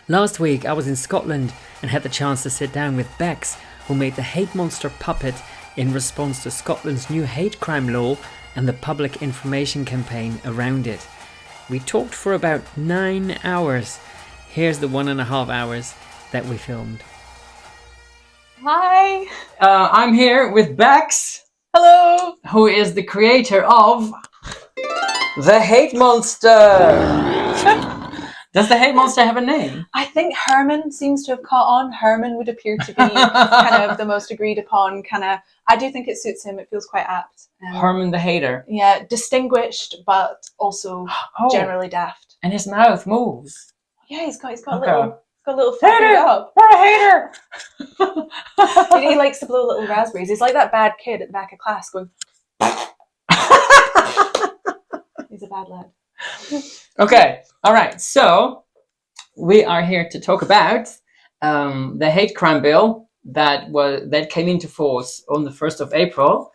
Last week I was in Scotland and had the chance to sit down with Bex, who made the Hate Monster puppet in response to Scotland's new hate crime law and the public information campaign around it. We talked for about 9 hours. Here's the 1.5 hours that we filmed. Hi. I'm here with Bex. Hello. Who is the creator of the Hate Monster. Does the Hate Monster have a name? I think Herman seems to have caught on. Herman would appear to be kind of the most agreed upon I do think it suits him. It feels quite apt. Herman the Hater. Yeah, distinguished, but also generally daft. And his mouth moves. Yeah, he's got a little flapping up. You're a hater. He likes to blow little raspberries. He's like that bad kid at the back of class going. He's a bad lad. Okay, all right. So we are here to talk about the hate crime bill that came into force on the 1st of April,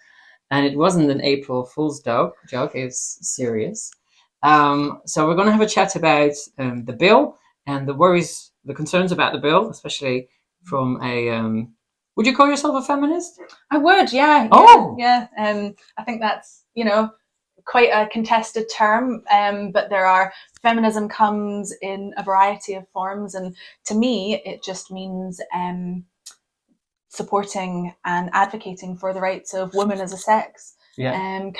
and it wasn't an April Fool's joke. It's serious. So we're going to have a chat about the bill and the worries, the concerns about the bill, especially from a. Would you call yourself a feminist? I would, yeah. Oh, yeah. I think that's quite a contested term, but feminism comes in a variety of forms, and to me it just means supporting and advocating for the rights of women as a sex. I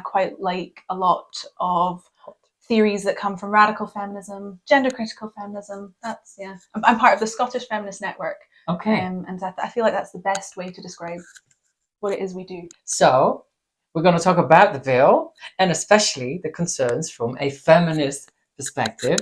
quite like a lot of theories that come from radical feminism, gender critical feminism. I'm part of the Scottish Feminist Network. Okay. And I feel like that's the best way to describe what it is we do. So we're going to talk about the bill and especially the concerns from a feminist perspective,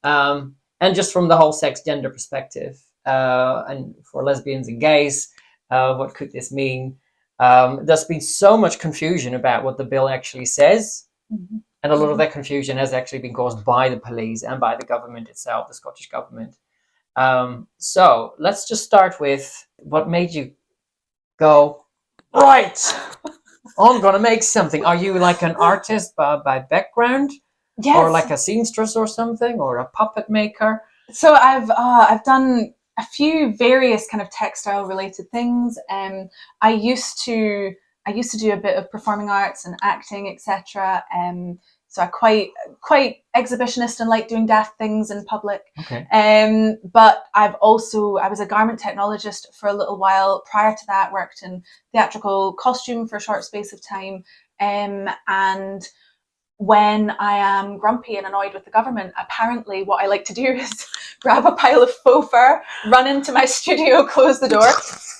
and just from the whole sex gender perspective. And for lesbians and gays, what could this mean? There's been so much confusion about what the bill actually says. Mm-hmm. And a lot of that confusion has actually been caused by the police and by the government itself, the Scottish government. So let's just start with what made you go, right, I'm going to make something. Are you like an artist by background? Yes. Or like a seamstress or something, or a puppet maker? So I've done a few various kind of textile related things. I used to do a bit of performing arts and acting, etc. So I quite exhibitionist and like doing daft things in public. Okay. But I was a garment technologist for a little while. Prior to that, worked in theatrical costume for a short space of time. And when I am grumpy and annoyed with the government, apparently what I like to do is grab a pile of faux fur, run into my studio, close the door,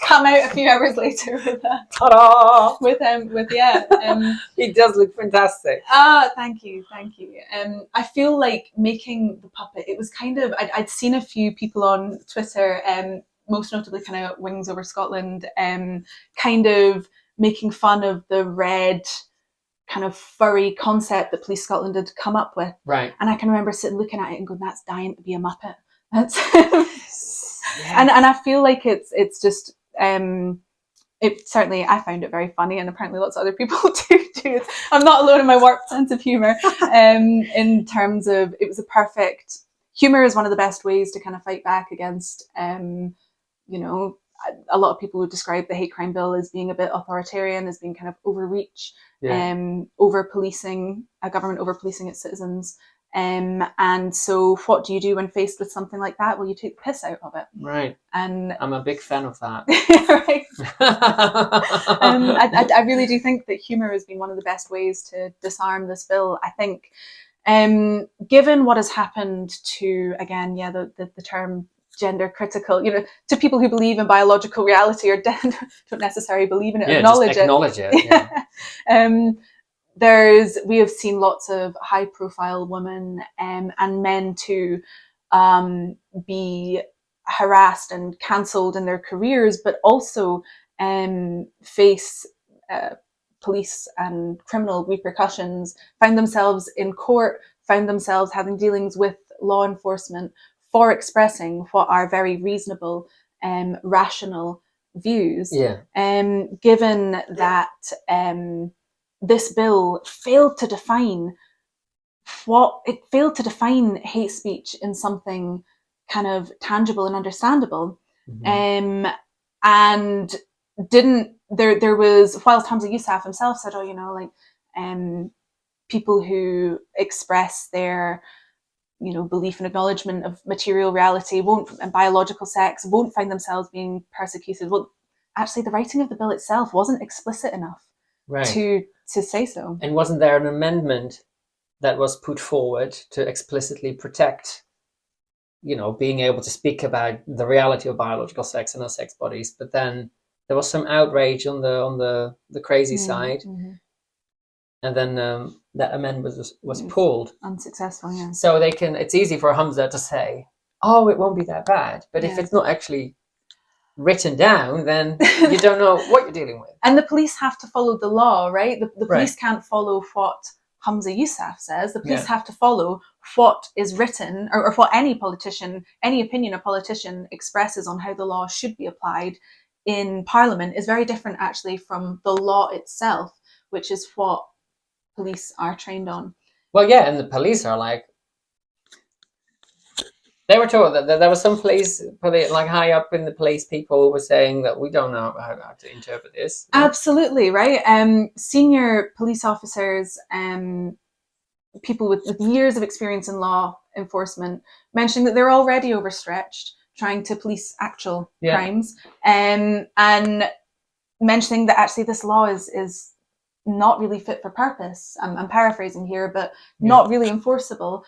come out a few hours later with Ta-da! He does look fantastic. Thank you. I feel like making the puppet, it was kind of, I'd seen a few people on Twitter, most notably kind of Wings Over Scotland, kind of making fun of the red kind of furry concept that Police Scotland had come up with. Right. And I can remember sitting looking at it and going, that's dying to be a Muppet. That's yeah. And I feel like it's just it certainly, I found it very funny, and apparently lots of other people do too. I'm not alone in my warped sense of humour. In terms of, it was a perfect, humour is one of the best ways to kind of fight back against a lot of people would describe the hate crime bill as being a bit authoritarian, as being kind of overreach, over policing, a government over policing its citizens. And so what do you do when faced with something like that? Well, you take the piss out of it. Right. And I'm a big fan of that. Right. I really do think that humour has been one of the best ways to disarm this bill. I think, given what has happened to, again, the term gender critical, to people who believe in biological reality or don't necessarily believe in it, acknowledge it. We have seen lots of high profile women and men too be harassed and cancelled in their careers, but also face police and criminal repercussions, find themselves in court, find themselves having dealings with law enforcement for expressing what are very reasonable, rational views. Given that this bill failed to define it failed to define hate speech in something kind of tangible and understandable. And didn't there was, whilst Hamza Yousaf himself said, oh, you know, like people who express their, you know, belief and acknowledgement of material reality and biological sex won't find themselves being persecuted. Well, actually, the writing of the bill itself wasn't explicit enough to say so. And wasn't there an amendment that was put forward to explicitly protect, you know, being able to speak about the reality of biological sex and our sex bodies? But then there was some outrage on the crazy side, and then that amendment was pulled, unsuccessful. Yeah. So it's easy for Hamza to say, "Oh, it won't be that bad," but if it's not actually written down, then you don't know what you're dealing with. And the police have to follow the law, right? The police can't follow what Hamza Yousaf says. The police have to follow what is written, or what any opinion a politician expresses on how the law should be applied in Parliament is very different actually from the law itself, which is what police are trained on. Well, yeah, and the police are like, they were told that there was some police, like high up in the police, people were saying that we don't know how to interpret this. Absolutely, right? Senior police officers, people with years of experience in law enforcement, mentioning that they're already overstretched trying to police actual crimes, and mentioning that actually this law is not really fit for purpose. I'm paraphrasing here, but not really enforceable,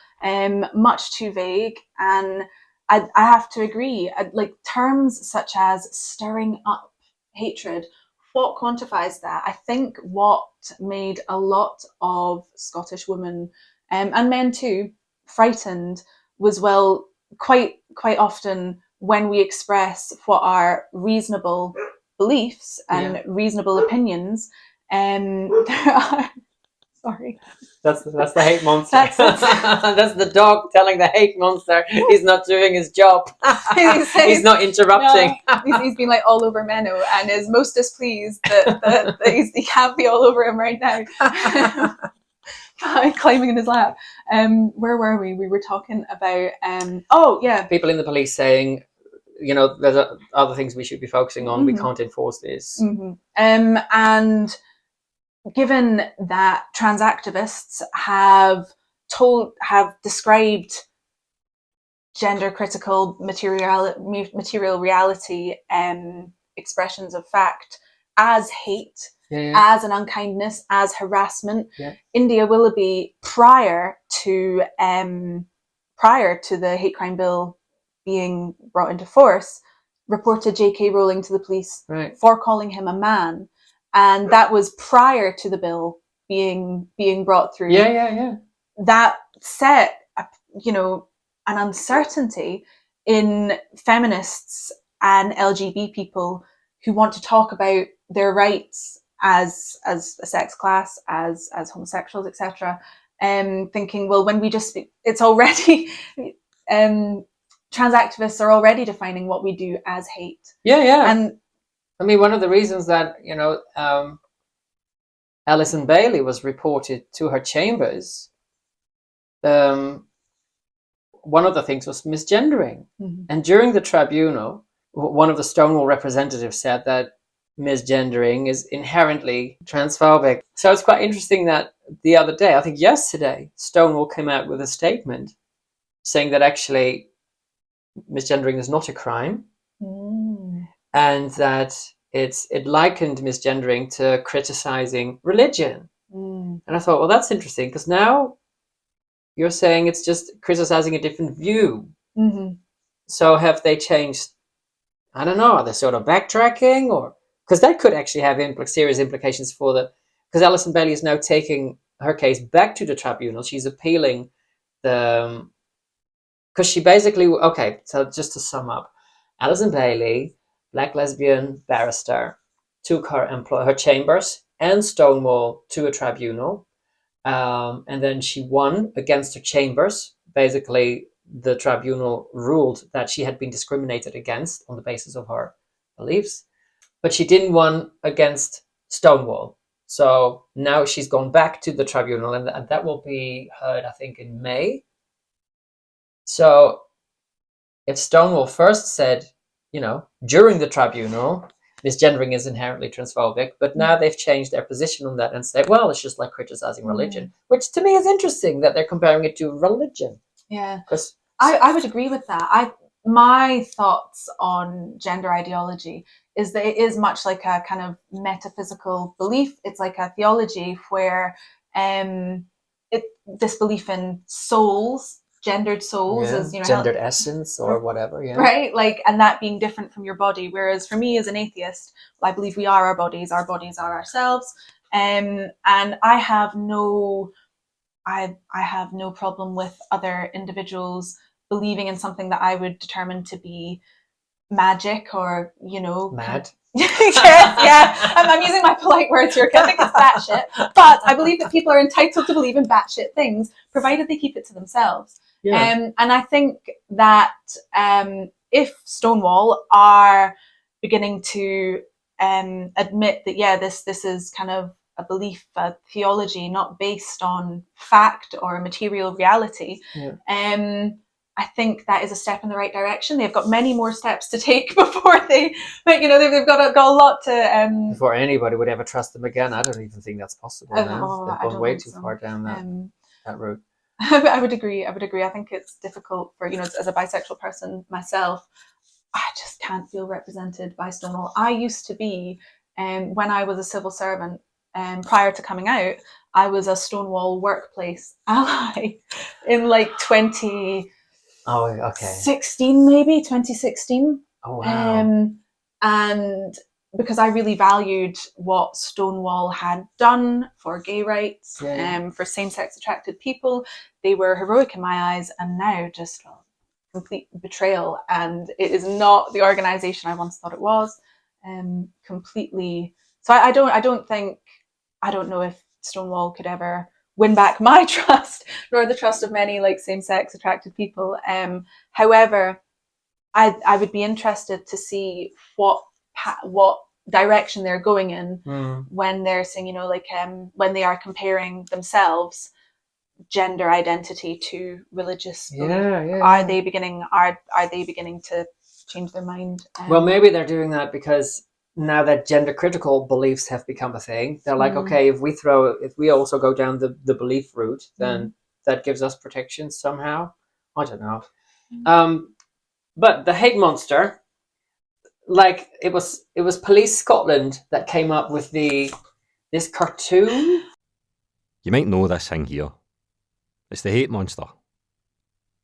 much too vague. And I have to agree, like terms such as stirring up hatred, what quantifies that? I think what made a lot of Scottish women, and men too, frightened was, well, quite often when we express what are reasonable beliefs and reasonable opinions, there are, sorry, that's the hate monster. That's the dog telling the hate monster he's not doing his job. He's not interrupting. No, he's been like all over Menno and is most displeased that he can't be all over him right now. Climbing in his lap. Where were we? We were talking about people in the police saying, you know, there's other things we should be focusing on. We can't enforce this. And given that trans activists have described gender critical material reality expressions of fact as hate, as an unkindness, as harassment. India Willoughby, prior to the hate crime bill being brought into force, reported J.K. Rowling to the police for calling him a man, and that was prior to the bill being brought through. That set, an uncertainty in feminists and LGBT people who want to talk about their rights as a sex class, as homosexuals, etc. Thinking, well, when we just speak, it's already trans activists are already defining what we do as hate. And I mean, one of the reasons that, you know, Alison Bailey was reported to her chambers, one of the things was misgendering. And during the tribunal, one of the Stonewall representatives said that misgendering is inherently transphobic. So it's quite interesting that the other day, I think yesterday, Stonewall came out with a statement saying that actually misgendering is not a crime, and that it likened misgendering to criticizing religion. And I thought, well, that's interesting, because now you're saying it's just criticizing a different view. So have they changed? I don't know. Are they sort of backtracking, or because that could actually have serious implications for because Alison Bailey is now taking her case back to the tribunal. She's appealing because she basically, so just to sum up, Alison Bailey, black lesbian barrister, took her chambers and Stonewall to a tribunal, and then she won against her chambers. Basically, the tribunal ruled that she had been discriminated against on the basis of her beliefs, but she didn't win against Stonewall. So now she's gone back to the tribunal, and that will be heard, I think, in May. So if Stonewall first said, during the tribunal, misgendering is inherently transphobic, but now they've changed their position on that and say, well, it's just like criticizing religion, which to me is interesting that they're comparing it to religion. Yeah, because I would agree with that. My thoughts on gender ideology is that it is much like a kind of metaphysical belief. It's like a theology where this belief in souls, gendered souls, is gendered essence or whatever, right? Like, and that being different from your body. Whereas for me as an atheist, I believe we are our bodies are ourselves, and I have no problem with other individuals believing in something that I would determine to be magic or, mad. I'm using my polite words here because I think it's batshit. But I believe that people are entitled to believe in batshit things, provided they keep it to themselves. And I think that if Stonewall are beginning to admit that, this is kind of a belief, a theology, not based on fact or material reality, I think that is a step in the right direction. They've got many more steps to take before they've got a lot to. Before anybody would ever trust them again, I don't even think that's possible now. They've gone way too far down that route. I would agree. I think it's difficult for, as a bisexual person myself, I just can't feel represented by Stonewall. I used to be, when I was a civil servant, prior to coming out, I was a Stonewall workplace ally in like 2016, maybe 2016. Oh, wow. And because I really valued what Stonewall had done for gay rights, for same-sex attracted people, they were heroic in my eyes, and now just complete betrayal. And it is not the organization I once thought it was. Completely. So I don't know if Stonewall could ever win back my trust, nor the trust of many like same-sex attracted people. However, I would be interested to see what direction they're going in when they're saying, when they are comparing themselves, gender identity to religious belief. Are they beginning to change their mind? Well, maybe they're doing that because now that gender critical beliefs have become a thing, they're like, okay, if we also go down the belief route, then that gives us protection somehow. I don't know. But the hate monster, like it was Police Scotland that came up with this cartoon. You might know this thing here. It's the hate monster.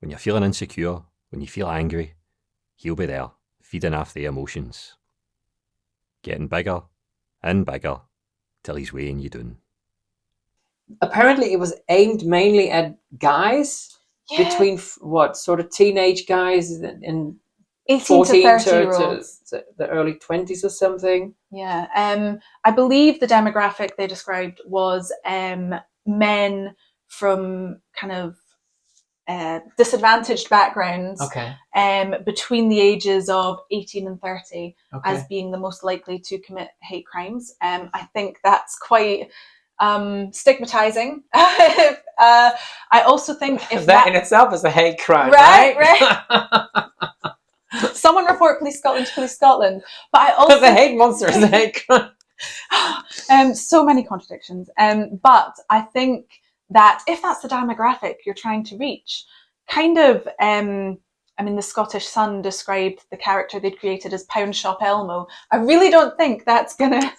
When you're feeling insecure, when you feel angry, he'll be there, feeding off the emotions. Getting bigger and bigger till he's weighing you down. Apparently it was aimed mainly at guys between sort of teenage guys in 18 to 30 year olds to the early 20s or something. I believe the demographic they described was men from kind of disadvantaged backgrounds, between the ages of 18 and 30, as being the most likely to commit hate crimes. I think that's quite stigmatizing. I also think if that in itself is a hate crime, right? Someone report Police Scotland to Police Scotland. But I also the hate monster is a hate crime. So many contradictions. But I think that if that's the demographic you're trying to reach, kind of, the Scottish Sun described the character they'd created as Pound Shop Elmo. I really don't think that's gonna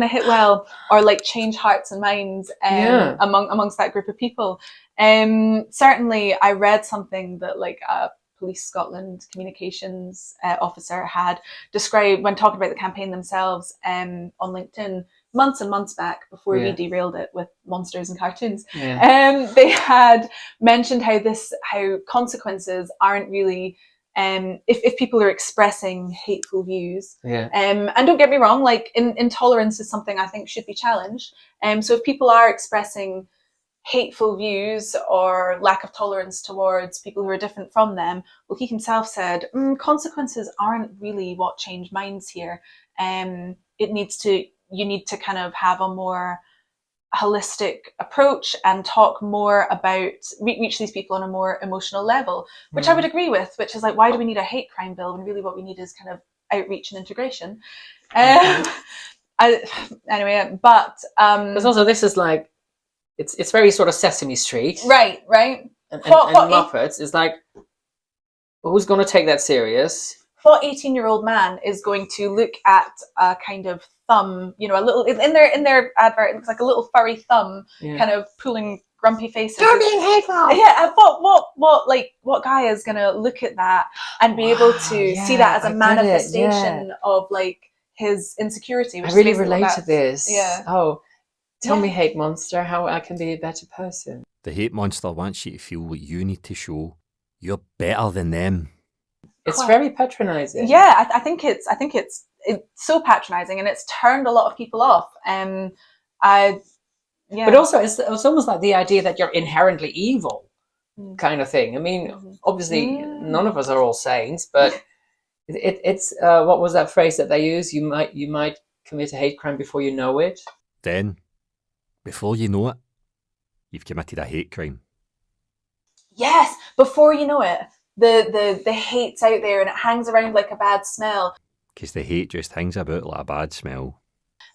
hit well or like change hearts and minds amongst that group of people. Certainly, I read something that like a Police Scotland communications officer had described when talking about the campaign themselves on LinkedIn months and months back before we derailed it with monsters and cartoons. They had mentioned how consequences aren't really if people are expressing hateful views. And don't get me wrong, like intolerance is something I think should be challenged. So if people are expressing hateful views or lack of tolerance towards people who are different from them, well, he himself said consequences aren't really what change minds here. It needs to you need to kind of have a more holistic approach and talk more about, reach these people on a more emotional level, which I would agree with, which is like, why do we need a hate crime bill when really what we need is kind of outreach and integration? Anyway, but because also this is like, it's very sort of Sesame Street, right, and Muppets is like, who's going to take that serious? What 18-year-old man is going to look at a kind of thumb, you know, a little in their advert, it looks like a little furry thumb, kind of pulling grumpy faces. You're being hateful. Yeah, what guy is gonna look at that and be able to see that as a manifestation of like his insecurity? Which I really relate to this. Yeah. Oh, tell me, hate monster, how I can be a better person. The hate monster wants you to feel what you need to show you're better than them. It's very patronizing. Yeah, I think it's so patronizing, and it's turned a lot of people off. But also, it's almost like the idea that you're inherently evil, kind of thing. I mean, obviously, none of us are all saints, but it's what was that phrase that they use? You might commit a hate crime before you know it. Then, before you know it, you've committed a hate crime. Yes, before you know it, the hate's out there and it hangs around like a bad smell. Because the hate just hangs about like a bad smell.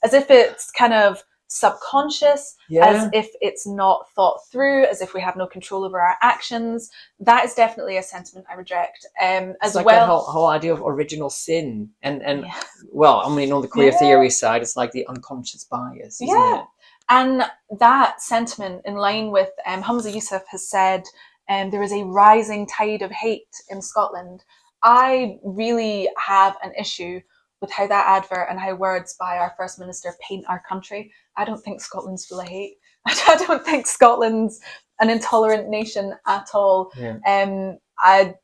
As if it's kind of subconscious, as if it's not thought through, as if we have no control over our actions. That is definitely a sentiment I reject. It's like that whole idea of original sin. And well, I mean, on the queer theory side, it's like the unconscious bias, isn't it? And that sentiment, in line with Hamza Youssef has said, there is a rising tide of hate in Scotland. I really have an issue with how that advert and how words by our First Minister paint our country. I don't think Scotland's full of hate. I don't think Scotland's an intolerant nation at all. I'm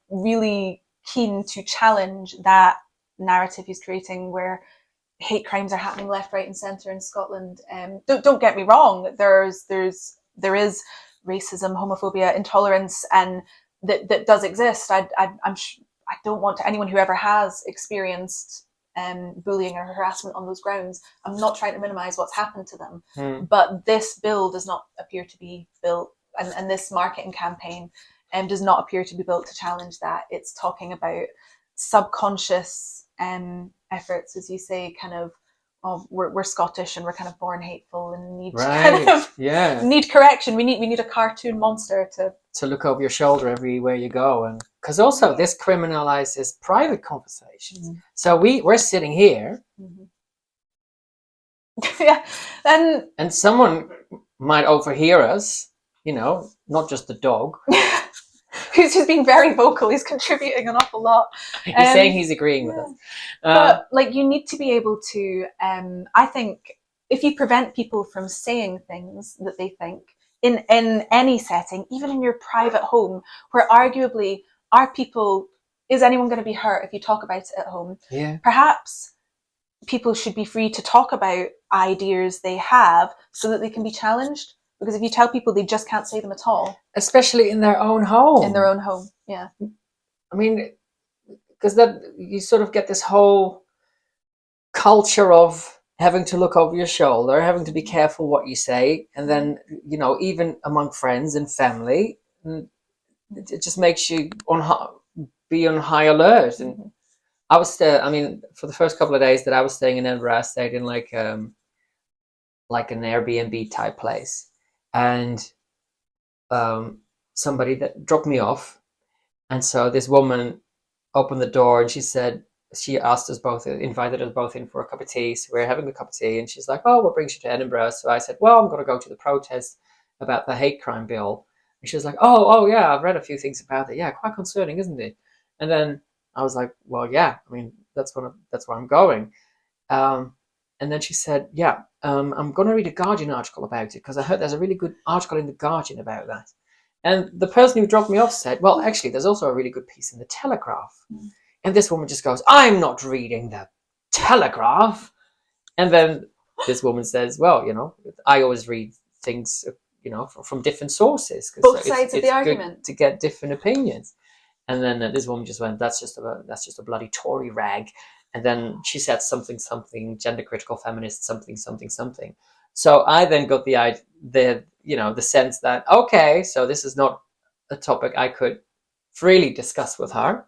really keen to challenge that narrative he's creating, where hate crimes are happening left, right, and centre in Scotland. Don't get me wrong. There is racism, homophobia, intolerance, and that does exist. I don't want anyone who ever has experienced bullying or harassment on those grounds. I'm not trying to minimise what's happened to them, but this bill does not appear to be built, and this marketing campaign does not appear to be built to challenge that. It's talking about subconscious efforts, as you say, kind of, we're Scottish and we're kind of born hateful and need need correction. We need a cartoon monster to look over your shoulder everywhere you go, and because also this criminalizes private conversations. So we're sitting here, and someone might overhear us. You know, not just the dog. Who's been very vocal. He's contributing an awful lot. He's saying he's agreeing with us. But like, you need to be able to, I think, if you prevent people from saying things that they think in any setting, even in your private home, where arguably is anyone going to be hurt if you talk about it at home? Yeah. Perhaps people should be free to talk about ideas they have so that they can be challenged. Because if you tell people, they just can't say them at all. Especially in their own home. In their own home, yeah. I mean, because that you sort of get this whole culture of having to look over your shoulder, having to be careful what you say. And then, you know, even among friends and family, it just makes you be on high alert. And I was for the first couple of days that I was staying in Edinburgh, I stayed in like an Airbnb type place. And somebody that dropped me off, and so this woman opened the door and she asked us both, invited us both in for a cup of tea. So we're having a cup of tea, and she's like, "Oh, what brings you to Edinburgh?" So I said, "Well, I'm going to go to the protest about the hate crime bill." And she was like, "Oh yeah, I've read a few things about it. Yeah, quite concerning, isn't it?" And then I was like, "Well, yeah, I mean, that's where I'm going." And then she said, "Yeah, I'm going to read a Guardian article about it because I heard there's a really good article in the Guardian about that." And the person who dropped me off said, "Well, actually, there's also a really good piece in the Telegraph." And this woman just goes, "I'm not reading the Telegraph." And then this woman says, "Well, you know, I always read things, you know, from different sources. Both sides of the argument. To get different opinions." And then this woman just went, "That's just a bloody Tory rag." And then she said something, gender critical feminist, something. So I then got the sense that, okay, so this is not a topic I could freely discuss with her.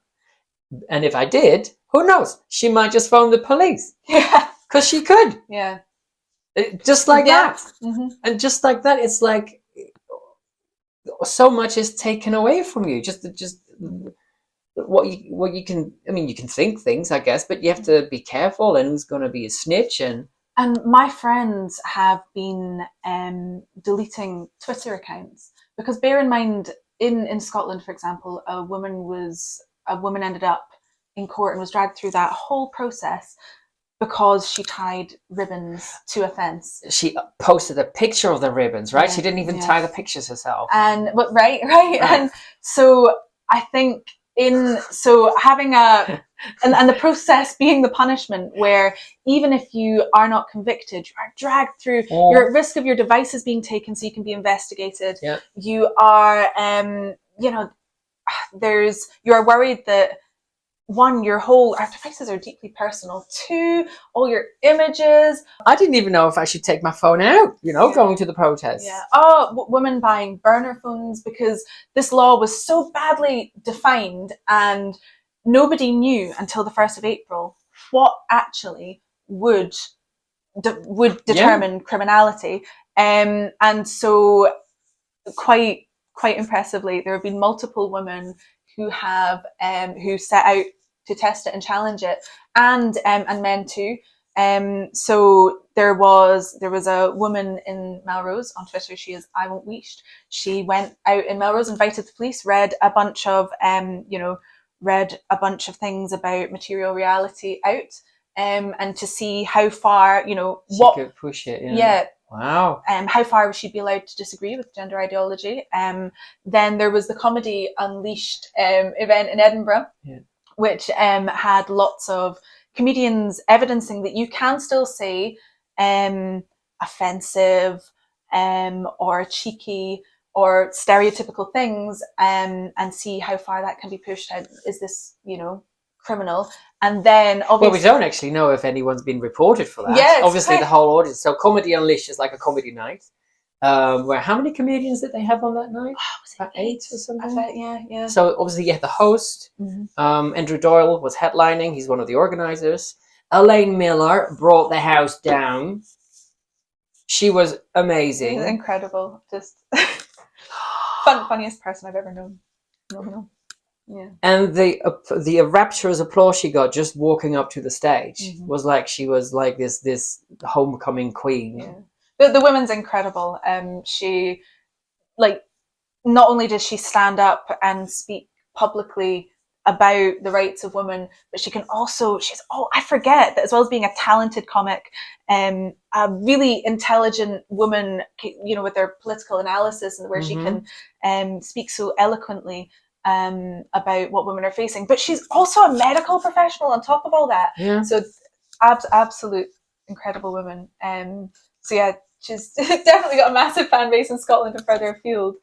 And if I did, who knows? She might just phone the police. Yeah. Because she could. Yeah. Just like Yeah. that. Mm-hmm. And just like that, it's like so much is taken away from you. Just what you can, I mean, you can think things, I guess, but you have to be careful, and who's going to be a snitch. And my friends have been deleting Twitter accounts, because bear in mind, in Scotland, for example, a woman ended up in court and was dragged through that whole process because she tied ribbons to a fence. She posted a picture of the ribbons, right? Yeah, She didn't even yeah. tie the pictures herself. But right. And so I think having and the process being the punishment, where even if you are not convicted, you are dragged through, you're at risk of your devices being taken so you can be investigated. Yeah. You are, you are worried that, one, our devices are deeply personal. Two, all your images. I didn't even know if I should take my phone out, going to the protest. Yeah. Oh, women buying burner phones, because this law was so badly defined and nobody knew until the 1st of April what actually would determine criminality. And so quite impressively, there have been multiple women who have who set out to test it and challenge it, and men too. So there was a woman in Melrose on Twitter. She is I Won't Weished. She went out in Melrose, invited the police, read a bunch of things about material reality out, and to see how far she could push it. Yeah. Wow. How far she'd be allowed to disagree with gender ideology. Then there was the Comedy Unleashed event in Edinburgh, which had lots of comedians evidencing that you can still say offensive or cheeky or stereotypical things, and see how far that can be pushed out. Is this, criminal? And then obviously, well, we don't actually know if anyone's been reported for that. Yes, obviously the whole audience. So Comedy Unleashed is like a comedy night. Where how many comedians did they have on that night? About 8 or something. Yeah. So obviously you had the host. Mm-hmm. Andrew Doyle was headlining. He's one of the organizers. Elaine Miller brought the house down. She was amazing. Incredible. Just funniest person I've ever known. No. Yeah. And the rapturous applause she got just walking up to the stage was like she was like this homecoming queen. Yeah. The woman's incredible. She, like, not only does she stand up and speak publicly about the rights of women, but I forget that as well as being a talented comic, a really intelligent woman, with their political analysis, and where she can speak so eloquently about what women are facing. But she's also a medical professional on top of all that. Yeah. So absolute incredible woman. So yeah, she's definitely got a massive fan base in Scotland and further afield.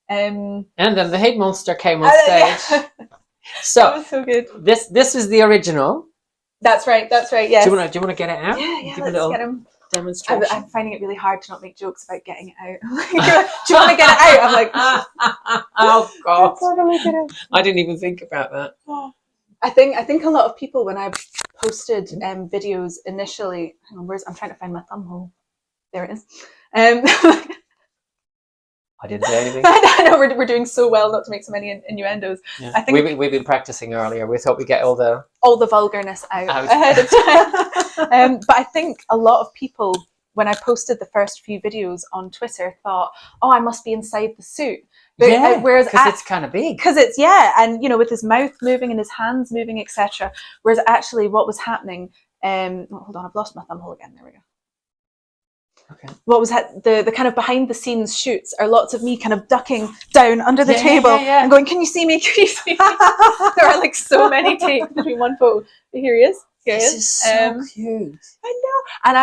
And then the Hate Monster came on stage. Yeah. So that was so good. This is the original. That's right. Yes. Do you want to get it out? Yeah. Give Let's a little get him. demonstration. I'm finding it really hard to not make jokes about getting it out. Do you want to get it out? I'm like, oh God! Totally get it. I didn't even think about that. I think a lot of people, when I posted videos initially, hang on, I'm trying to find my thumb hole. There it is. I didn't say anything. I know we're doing so well not to make so many innuendos. Yeah. I think we've been practicing earlier. We thought we'd get all the vulgarness out ahead of time. But I think a lot of people, when I posted the first few videos on Twitter, thought, "Oh, I must be inside the suit." Whereas because it's kind of big. Because it's and with his mouth moving and his hands moving, etc. Whereas actually, what was happening? Hold on, I've lost my thumb hole again. There we go. Okay. What was the kind of behind the scenes shoots are lots of me kind of ducking down under the table and going, "Can you see me? Can you see me?" There are like so many takes between one photo. But here he is. good. This is so cute. I know, and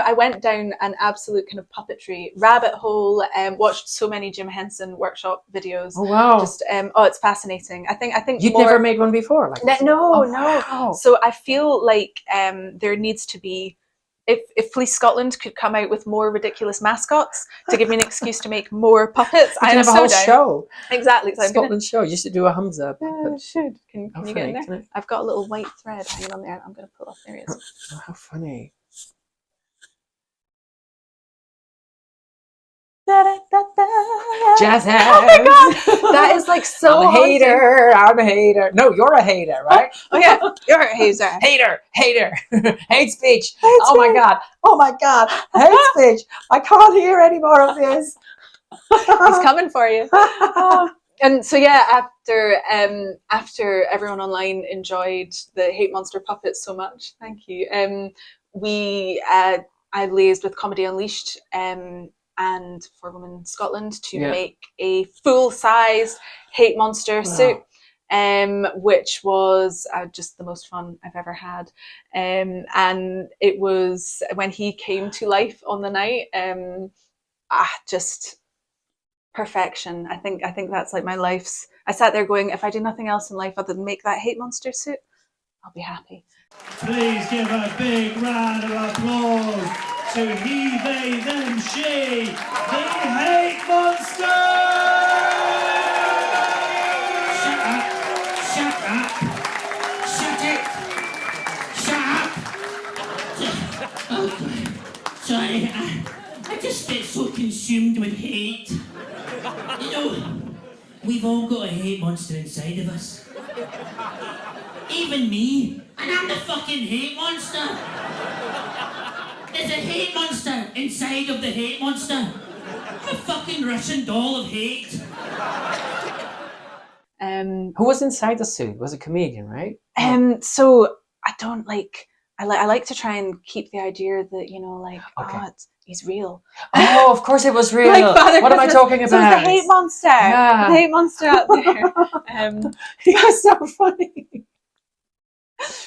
I went down an absolute kind of puppetry rabbit hole. Watched so many Jim Henson workshop videos. Oh wow! Just it's fascinating. I think you'd never made one before, like this? No. Wow. So I feel like there needs to be. If Police Scotland could come out with more ridiculous mascots to give me an excuse to make more puppets, I have a whole show. Exactly. So Scotland show. You should do a Hamza puppet. Yeah, I should. Can you get in there? Can I? I've got a little white thread hanging on there. I'm going to pull off. There it is. Oh, how funny. Jazz hands. Oh my god, that is like so. I'm a hater. No, you're a hater, right? Oh yeah, you're a hater. Hater. Hate speech. My god. Oh my god. Hate speech. I can't hear any more of this. He's coming for you. And so yeah, after everyone online enjoyed the Hate Monster puppets so much, thank you. I liaised with Comedy Unleashed and For Women Scotland to make a full-sized Hate Monster suit, which was just the most fun I've ever had. And it was when he came to life on the night, just perfection. I think that's like my life's. I sat there going, if I do nothing else in life other than make that Hate Monster suit, I'll be happy. Please give a big round of applause to he, they, them, she, the Hate Monster! Shut up! Shut it! Shut up! Oh, sorry, I just get so consumed with hate. You know, we've all got a hate monster inside of us. Even me, and I'm the fucking hate monster. There's a hate monster inside of the hate monster. I'm a fucking Russian doll of hate. Who was inside the suit? Was a comedian, right? So I don't like. I like to try and keep the idea that he's real. Oh, of course it was real. Like Father what Christmas. am I talking about? So it's the hate monster. Yeah. The hate monster out there. He was so funny.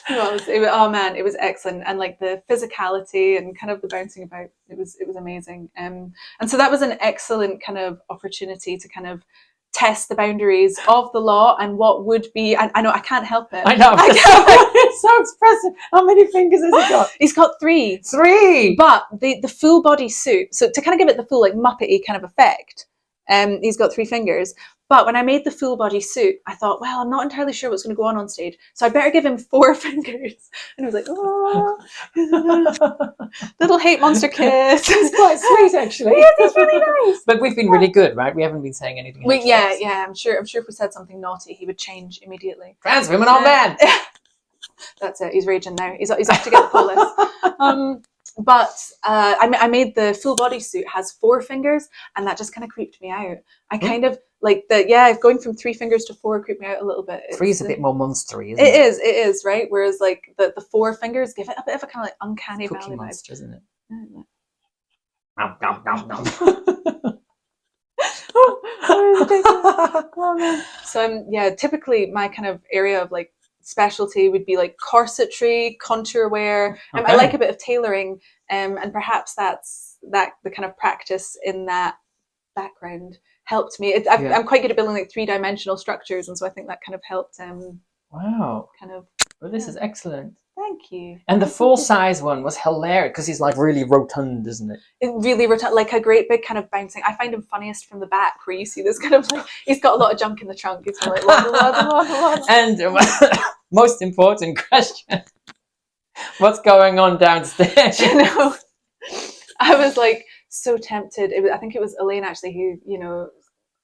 It was excellent, and like the physicality and kind of the bouncing about, it was amazing. And so that was an excellent kind of opportunity to kind of test the boundaries of the law and what would be. I know I can't help it. I know. It's so expressive. How many fingers has he got? He's got three. But the full body suit. So to kind of give it the full like Muppety kind of effect, he's got 3 fingers. But when I made the full body suit, I thought, well, I'm not entirely sure what's going to go on stage, so I better give him 4 fingers. And I was like, oh, little hate monster kiss. It's quite sweet, actually. Yes, it's really nice. But we've been really good, right? We haven't been saying anything. I'm sure if we said something naughty, he would change immediately. Trans women are men. That's it. He's raging now. He's off to get the police. But I made the full body suit has 4 fingers, and that just kind of creeped me out. I kind of like going from 3 fingers to 4 creeped me out a little bit. 3 is a bit more monstery, isn't it? It is, right? Whereas like the 4 fingers give it a bit of a kind of like uncanny Cookie valley monster, vibe. isn't it? Nom, nom, nom, nom. Oh, man. So typically my kind of area of like specialty would be like corsetry, contour wear. Okay. I like a bit of tailoring, and perhaps the kind of practice in that background helped me. I'm quite good at building like 3-dimensional structures, and so I think that kind of helped. Wow. Kind of. Well, this is excellent. Thank you. And the full size one was hilarious because he's like really rotund, isn't it? It really rotund, like a great big kind of bouncing. I find him funniest from the back, where you see this kind of like he's got a lot of junk in the trunk. He's kind of like waddle. And most important question: what's going on downstairs? You know, I was like so tempted. I think it was Elaine actually who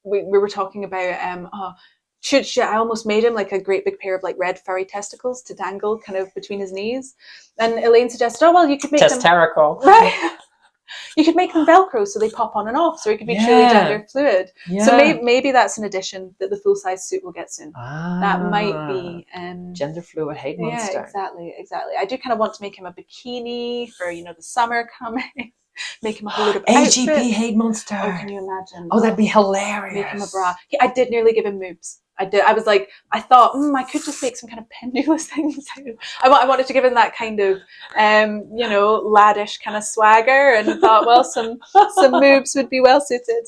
we were talking about. Should I almost made him like a great big pair of like red furry testicles to dangle kind of between his knees, and Elaine suggested, oh well, you could make them Testerical. Right. You could make them Velcro so they pop on and off, so it could be truly gender fluid. Yeah. So maybe that's an addition that the full size suit will get soon. That might be gender fluid hate monster. Yeah, exactly. I do kind of want to make him a bikini for the summer coming. Make him a whole load of AGP hate monster. Oh, can you imagine? Oh, that'd be hilarious. Make him a bra. I did nearly give him moobs. I did. I was like, I thought, I could just make some kind of pendulous things. I wanted to give him that kind of, laddish kind of swagger, and thought, well, some moves would be well suited.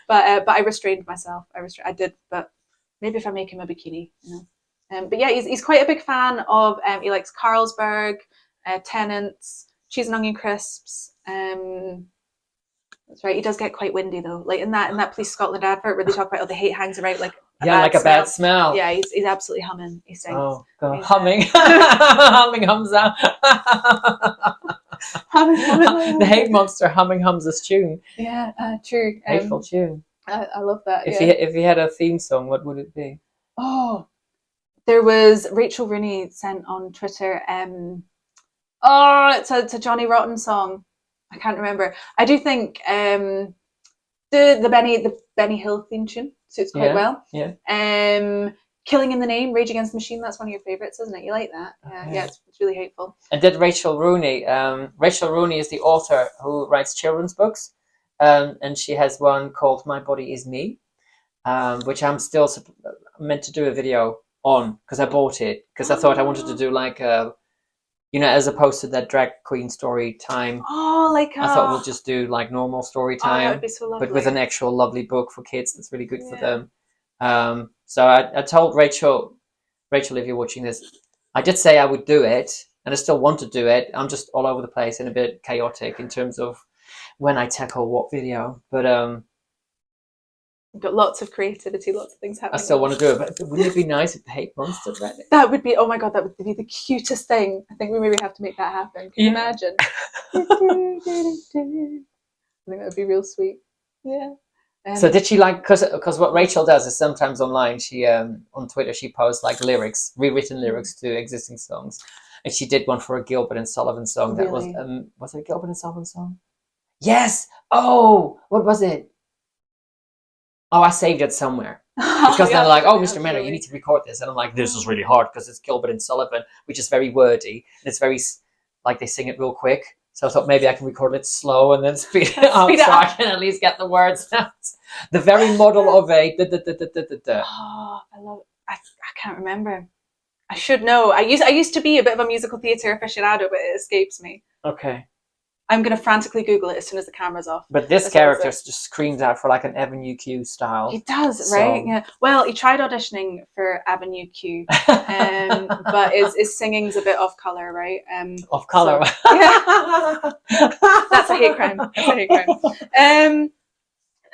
But I restrained myself. I did, but maybe if I make him a bikini, But yeah, he's quite a big fan of. He likes Carlsberg, Tennant's, cheese and onion crisps. That's right. He does get quite windy though. Like in that Police Scotland advert where they talk about the hate hangs around like a bad smell. Yeah, he's absolutely humming. He sings. Oh God, humming, hums out. The hate monster hums this tune. Yeah, true. Hateful tune. I love that. If he had a theme song, what would it be? Oh, there was Rachel Rooney sent on Twitter. It's a Johnny Rotten song. I can't remember. I do think the Benny Hill theme tune suits quite well. Yeah. Killing in the Name, Rage Against the Machine. That's one of your favorites, isn't it? You like that? Okay. Yeah. It's really hateful. And did Rachel Rooney? Rachel Rooney is the author who writes children's books, and she has one called "My Body Is Me," which I'm still meant to do a video on because I bought it because I thought I wanted to do like a. As opposed to that drag queen story time. I thought we'll just do like normal story time, that would be so lovely. but with an actual lovely book for kids that's really good for them. So I told Rachel, if you're watching this, I did say I would do it, and I still want to do it. I'm just all over the place and a bit chaotic in terms of when I tackle what video. But You've got lots of creativity, lots of things happening. I still want to do it, but wouldn't it be nice if the hate monster read it? That would be, oh my God, that would be the cutest thing. I think we maybe have to make that happen. Can you imagine? I think that would be real sweet. Yeah. So did she because what Rachel does is sometimes online, she on Twitter, she posts like rewritten lyrics to existing songs. And she did one for a Gilbert and Sullivan song. Really? That was it a Gilbert and Sullivan song? Yes! Oh, what was it? Oh, I saved it somewhere. Because they're like, Mr. Menno, you need to record this. And I'm like, this is really hard because it's Gilbert and Sullivan, which is very wordy. And it's very, like, they sing it real quick. So I thought maybe I can record it slow and then speed it up so I can at least get the words out. The very model of a da-da-da-da-da-da. Oh, I love it. I can't remember. I should know. I used to be a bit of a musical theatre aficionado, but it escapes me. Okay. I'm going to frantically Google it as soon as the camera's off. But this character just screams out for like an Avenue Q style. He does, right? Yeah. Well, he tried auditioning for Avenue Q, but his singing's a bit off colour, right? Off colour. So, yeah. That's a hate crime.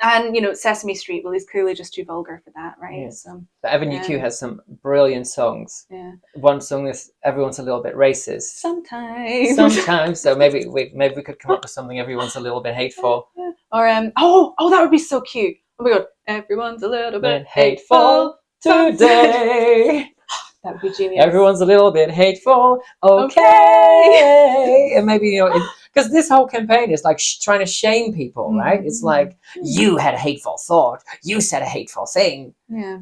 And Sesame Street, well, he's clearly just too vulgar for that, right? Yeah. So but Avenue Q has some brilliant songs. Yeah. One song is Everyone's a Little Bit Racist. Sometimes. So maybe we could come up with something. Everyone's a little bit hateful. Yeah. Or that would be so cute. Oh my God, everyone's a little bit hateful today. That would be genius. Everyone's a little bit hateful. Okay. And maybe because this whole campaign is like trying to shame people, right? It's like you had a hateful thought, you said a hateful thing. Yeah,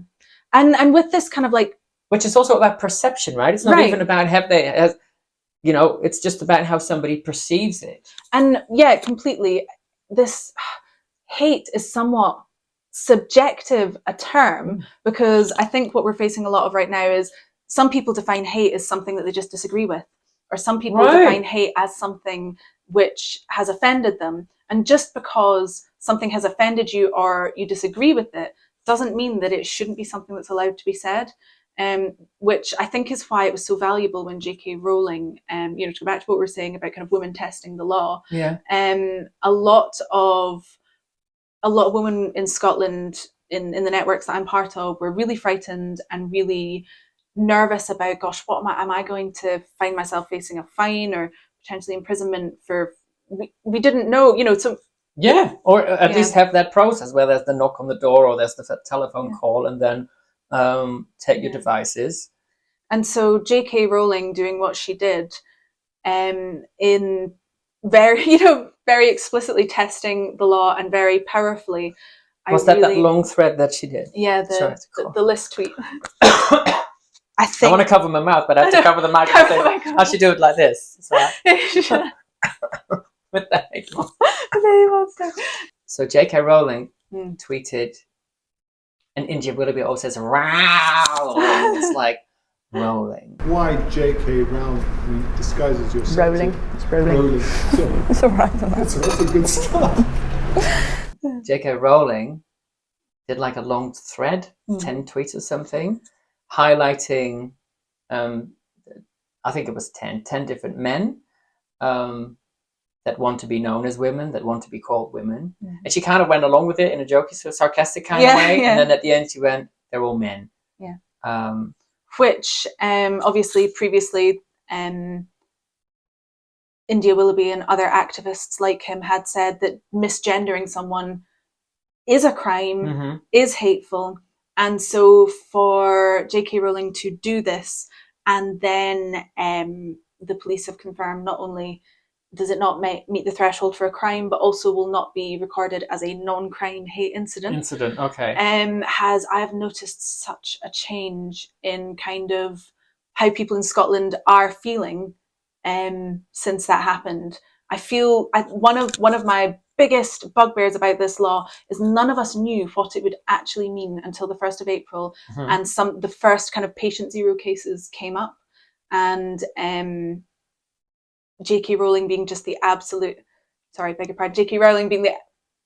and with this kind of like, which is also about perception, right? It's not even about it's just about how somebody perceives it. And yeah, completely. This hate is somewhat subjective a term because I think what we're facing a lot of right now is some people define hate as something that they just disagree with, or some people define hate as something which has offended them. And just because something has offended you or you disagree with it doesn't mean that it shouldn't be something that's allowed to be said. Which I think is why it was so valuable when J.K. Rowling, to go back to what we were saying about kind of women testing the law. Yeah. A lot of women in Scotland in the networks that I'm part of were really frightened and really nervous about, gosh, what am I going to find myself facing a fine or potentially imprisonment for? We didn't know, so. Yeah, or at least have that process where there's the knock on the door or there's the telephone call and then take your devices. And so J.K. Rowling doing what she did, in very explicitly testing the law and very powerfully. Was that long thread that she did? Yeah, the list tweet. I I want to cover my mouth, but I have to cover the microphone. I should do it like this. So with the hate monster. So J.K. Rowling tweeted, And India Willoughby always says Rowling. It's like rolling. Why J.K. Rowling disguises yourself? Rolling. It's rolling. Rolling. Sorry. It's all right. That's a good start. J.K. Rowling did like a long thread, 10 tweets or something, highlighting, I think it was 10 different men that want to be known as women, that want to be called women. And she kind of went along with it in a jokey, sort of sarcastic kind of way. And then at the end she went, they're all men. Yeah. Which obviously previously India Willoughby and other activists like him had said that misgendering someone is a crime, is hateful. And so for J.K. Rowling to do this, and then the police have confirmed not only does it not meet the threshold for a crime, but also will not be recorded as a non-crime hate incident. Okay. I have noticed such a change in kind of how people in Scotland are feeling since that happened. I feel one of my biggest bugbears about this law is none of us knew what it would actually mean until the 1st of April, and the first kind of patient zero cases came up, and J.K. Rowling being just the absolute, sorry, beg your pardon, J.K. Rowling being the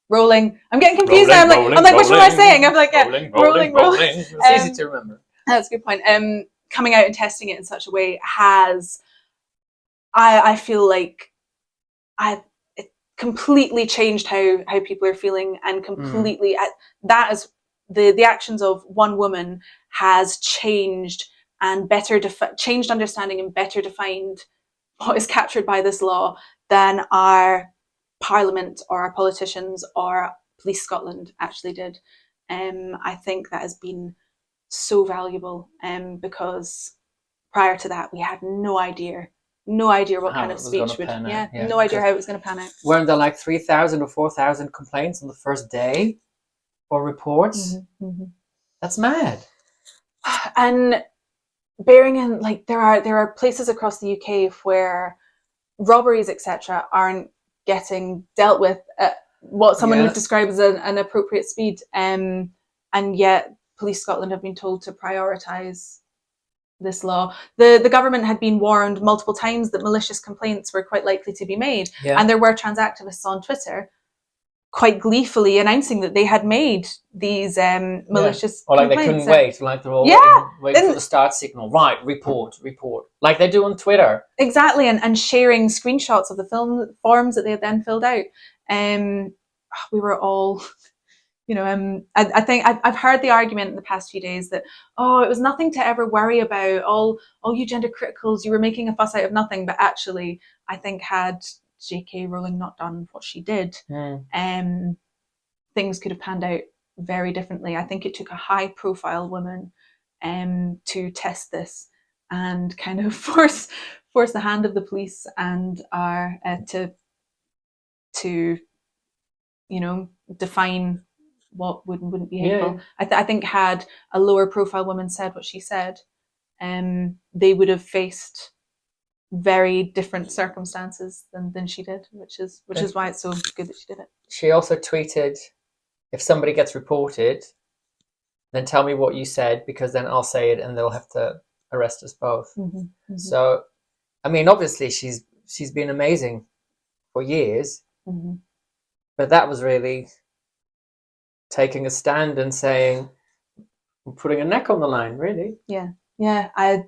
rolling. I'm getting confused now. I'm like, which one am I saying? I'm like, rolling. It's easy to remember. That's a good point. Coming out and testing it in such a way has, I feel like, it completely changed how people are feeling, and completely that is the actions of one woman has changed and changed understanding and better defined what is captured by this law than our Parliament or our politicians or Police Scotland actually did. I think that has been so valuable because prior to that we had no idea what kind of speech would no idea how it was going to pan out. Weren't there like 3,000 or 4,000 complaints on the first day or reports? That's mad. And bearing in, like, there are places across the UK where robberies etc aren't getting dealt with at what someone would describe as an appropriate speed, and yet Police Scotland have been told to prioritise this law. The government had been warned multiple times that malicious complaints were quite likely to be made, and there were trans activists on Twitter quite gleefully announcing that they had made these malicious or like complaints. They couldn't wait, like they're all waiting for the start signal, right? Report, like they do on Twitter. Exactly, and sharing screenshots of the forms that they had then filled out. We were all, I think I've heard the argument in the past few days that, it was nothing to ever worry about. All you gender criticals, you were making a fuss out of nothing. But actually, I think had J.K. Rowling not done what she did, things could have panned out very differently. I think it took a high-profile woman to test this and kind of force the hand of the police and to define what wouldn't be hateful. I think had a lower-profile woman said what she said, they would have faced very different circumstances than she did, which is why it's so good that she did it. She also tweeted, if somebody gets reported, then tell me what you said, because then I'll say it and they'll have to arrest us both. So, I mean, obviously she's been amazing for years, but that was really taking a stand and saying, putting a neck on the line, really. Yeah. I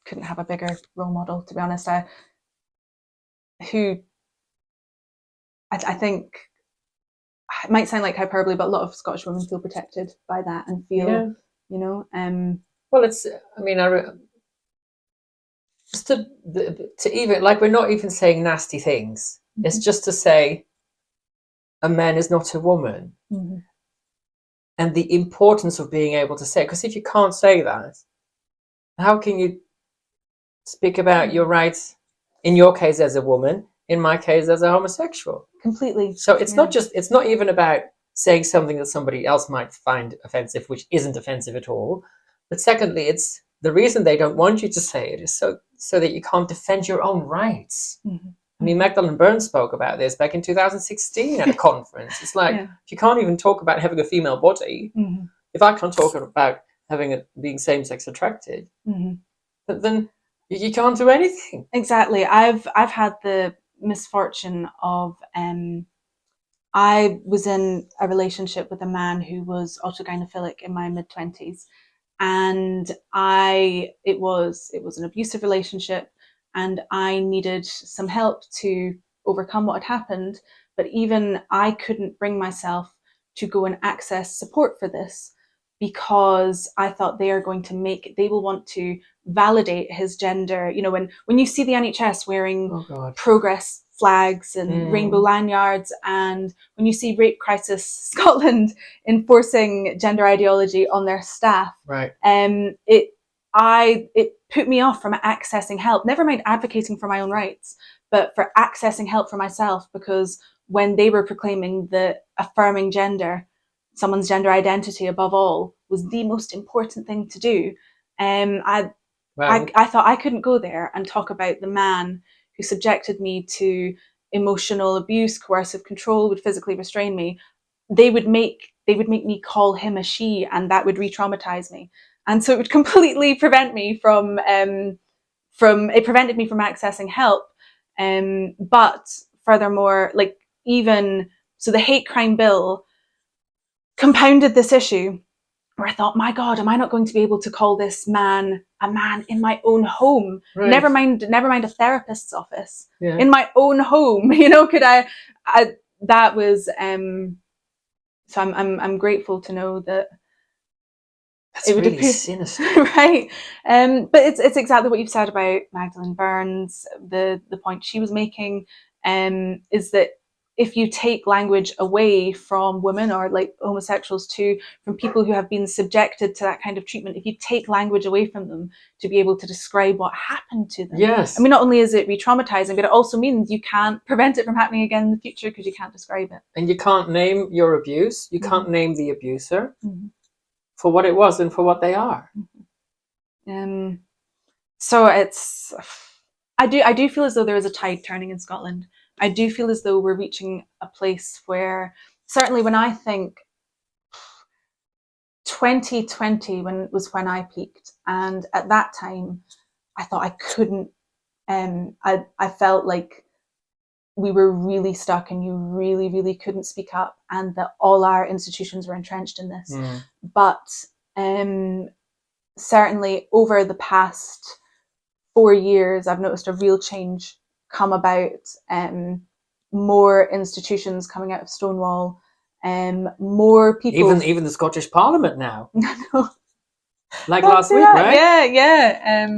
couldn't have a bigger role model, to be honest. I think it might sound like hyperbole, but a lot of Scottish women feel protected by that and feel, well, it's, I mean, just to even, like, we're not even saying nasty things. It's just to say a man is not a woman. And the importance of being able to say, because if you can't say that, how can you speak about your rights, in your case as a woman, in my case as a homosexual? Completely. So it's it's not even about saying something that somebody else might find offensive, which isn't offensive at all. But secondly, the reason they don't want you to say it is so that you can't defend your own rights. I mean, Magdalene Byrne spoke about this back in 2016 at a conference. It's like, Yeah. if you can't even talk about having a female body, if I can't talk about being same-sex attracted, then you can't do anything. Exactly. I've had the misfortune of I was in a relationship with a man who was autogynephilic in my mid-20s, and it was an abusive relationship, and I needed some help to overcome what had happened. But even I couldn't bring myself to go and access support for this, because I thought they will want to validate his gender. You know, when you see the NHS wearing progress flags and rainbow lanyards, and when you see Rape Crisis Scotland enforcing gender ideology on their staff, right? It put me off from accessing help. Never mind advocating for my own rights, but for accessing help for myself, because when they were proclaiming that affirming someone's gender identity above all, was the most important thing to do, I thought I couldn't go there and talk about the man who subjected me to emotional abuse, coercive control, would physically restrain me. They would make me call him a she, and that would re-traumatize me. And so it would completely prevent me from it prevented me from accessing help. But furthermore, like, even so, the hate crime bill compounded this issue, where I thought, my God, am I not going to be able to call this man a man in my own home? Right. Never mind a therapist's office. Yeah. In my own home, you know, could I that was so I'm grateful to know that that's really sinister. Right. But it's exactly what you've said about Magdalene Byrne's, the point she was making, is that if you take language away from women, or like homosexuals too, from people who have been subjected to that kind of treatment, if you take language away from them to be able to describe what happened to them, yes, I mean, not only is it re-traumatizing, but it also means you can't prevent it from happening again in the future, because you can't describe it. And you can't name your abuse. You can't name the abuser for what it was and for what they are. So it's, I do feel as though there is a tide turning in Scotland. I do feel as though we're reaching a place where, certainly when I think 2020 was when I peaked, and at that time I thought I couldn't, I felt like we were really stuck, and you really, really couldn't speak up, and that all our institutions were entrenched in this. But certainly over the past 4 years, I've noticed a real change come about. More institutions coming out of Stonewall, more people. Even the Scottish Parliament now. Like last week, right? Yeah.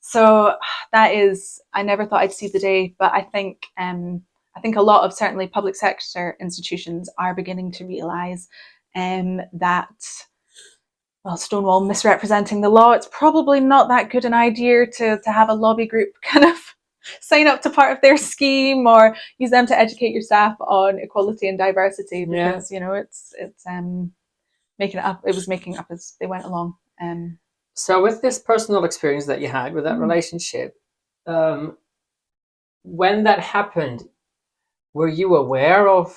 So that is, I never thought I'd see the day, but I think a lot of, certainly, public sector institutions are beginning to realise that, well, Stonewall misrepresenting the law, it's probably not that good an idea to have a lobby group kind of sign up to part of their scheme, or use them to educate your staff on equality and diversity, because you know, it's making it up. It was making up as they went along. So with this personal experience that you had with that relationship, when that happened, were you aware of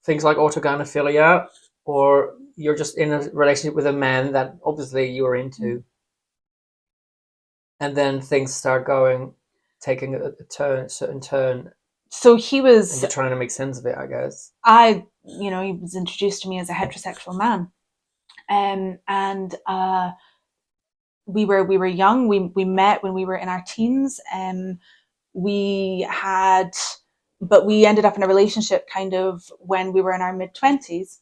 things like autogynephilia, or you're just in a relationship with a man that obviously you were into, and then things start taking a certain turn? So he was, and you're trying to make sense of it, I guess. He was introduced to me as a heterosexual man, and we were young. We met when we were in our teens. But we ended up in a relationship kind of when we were in our mid-20s,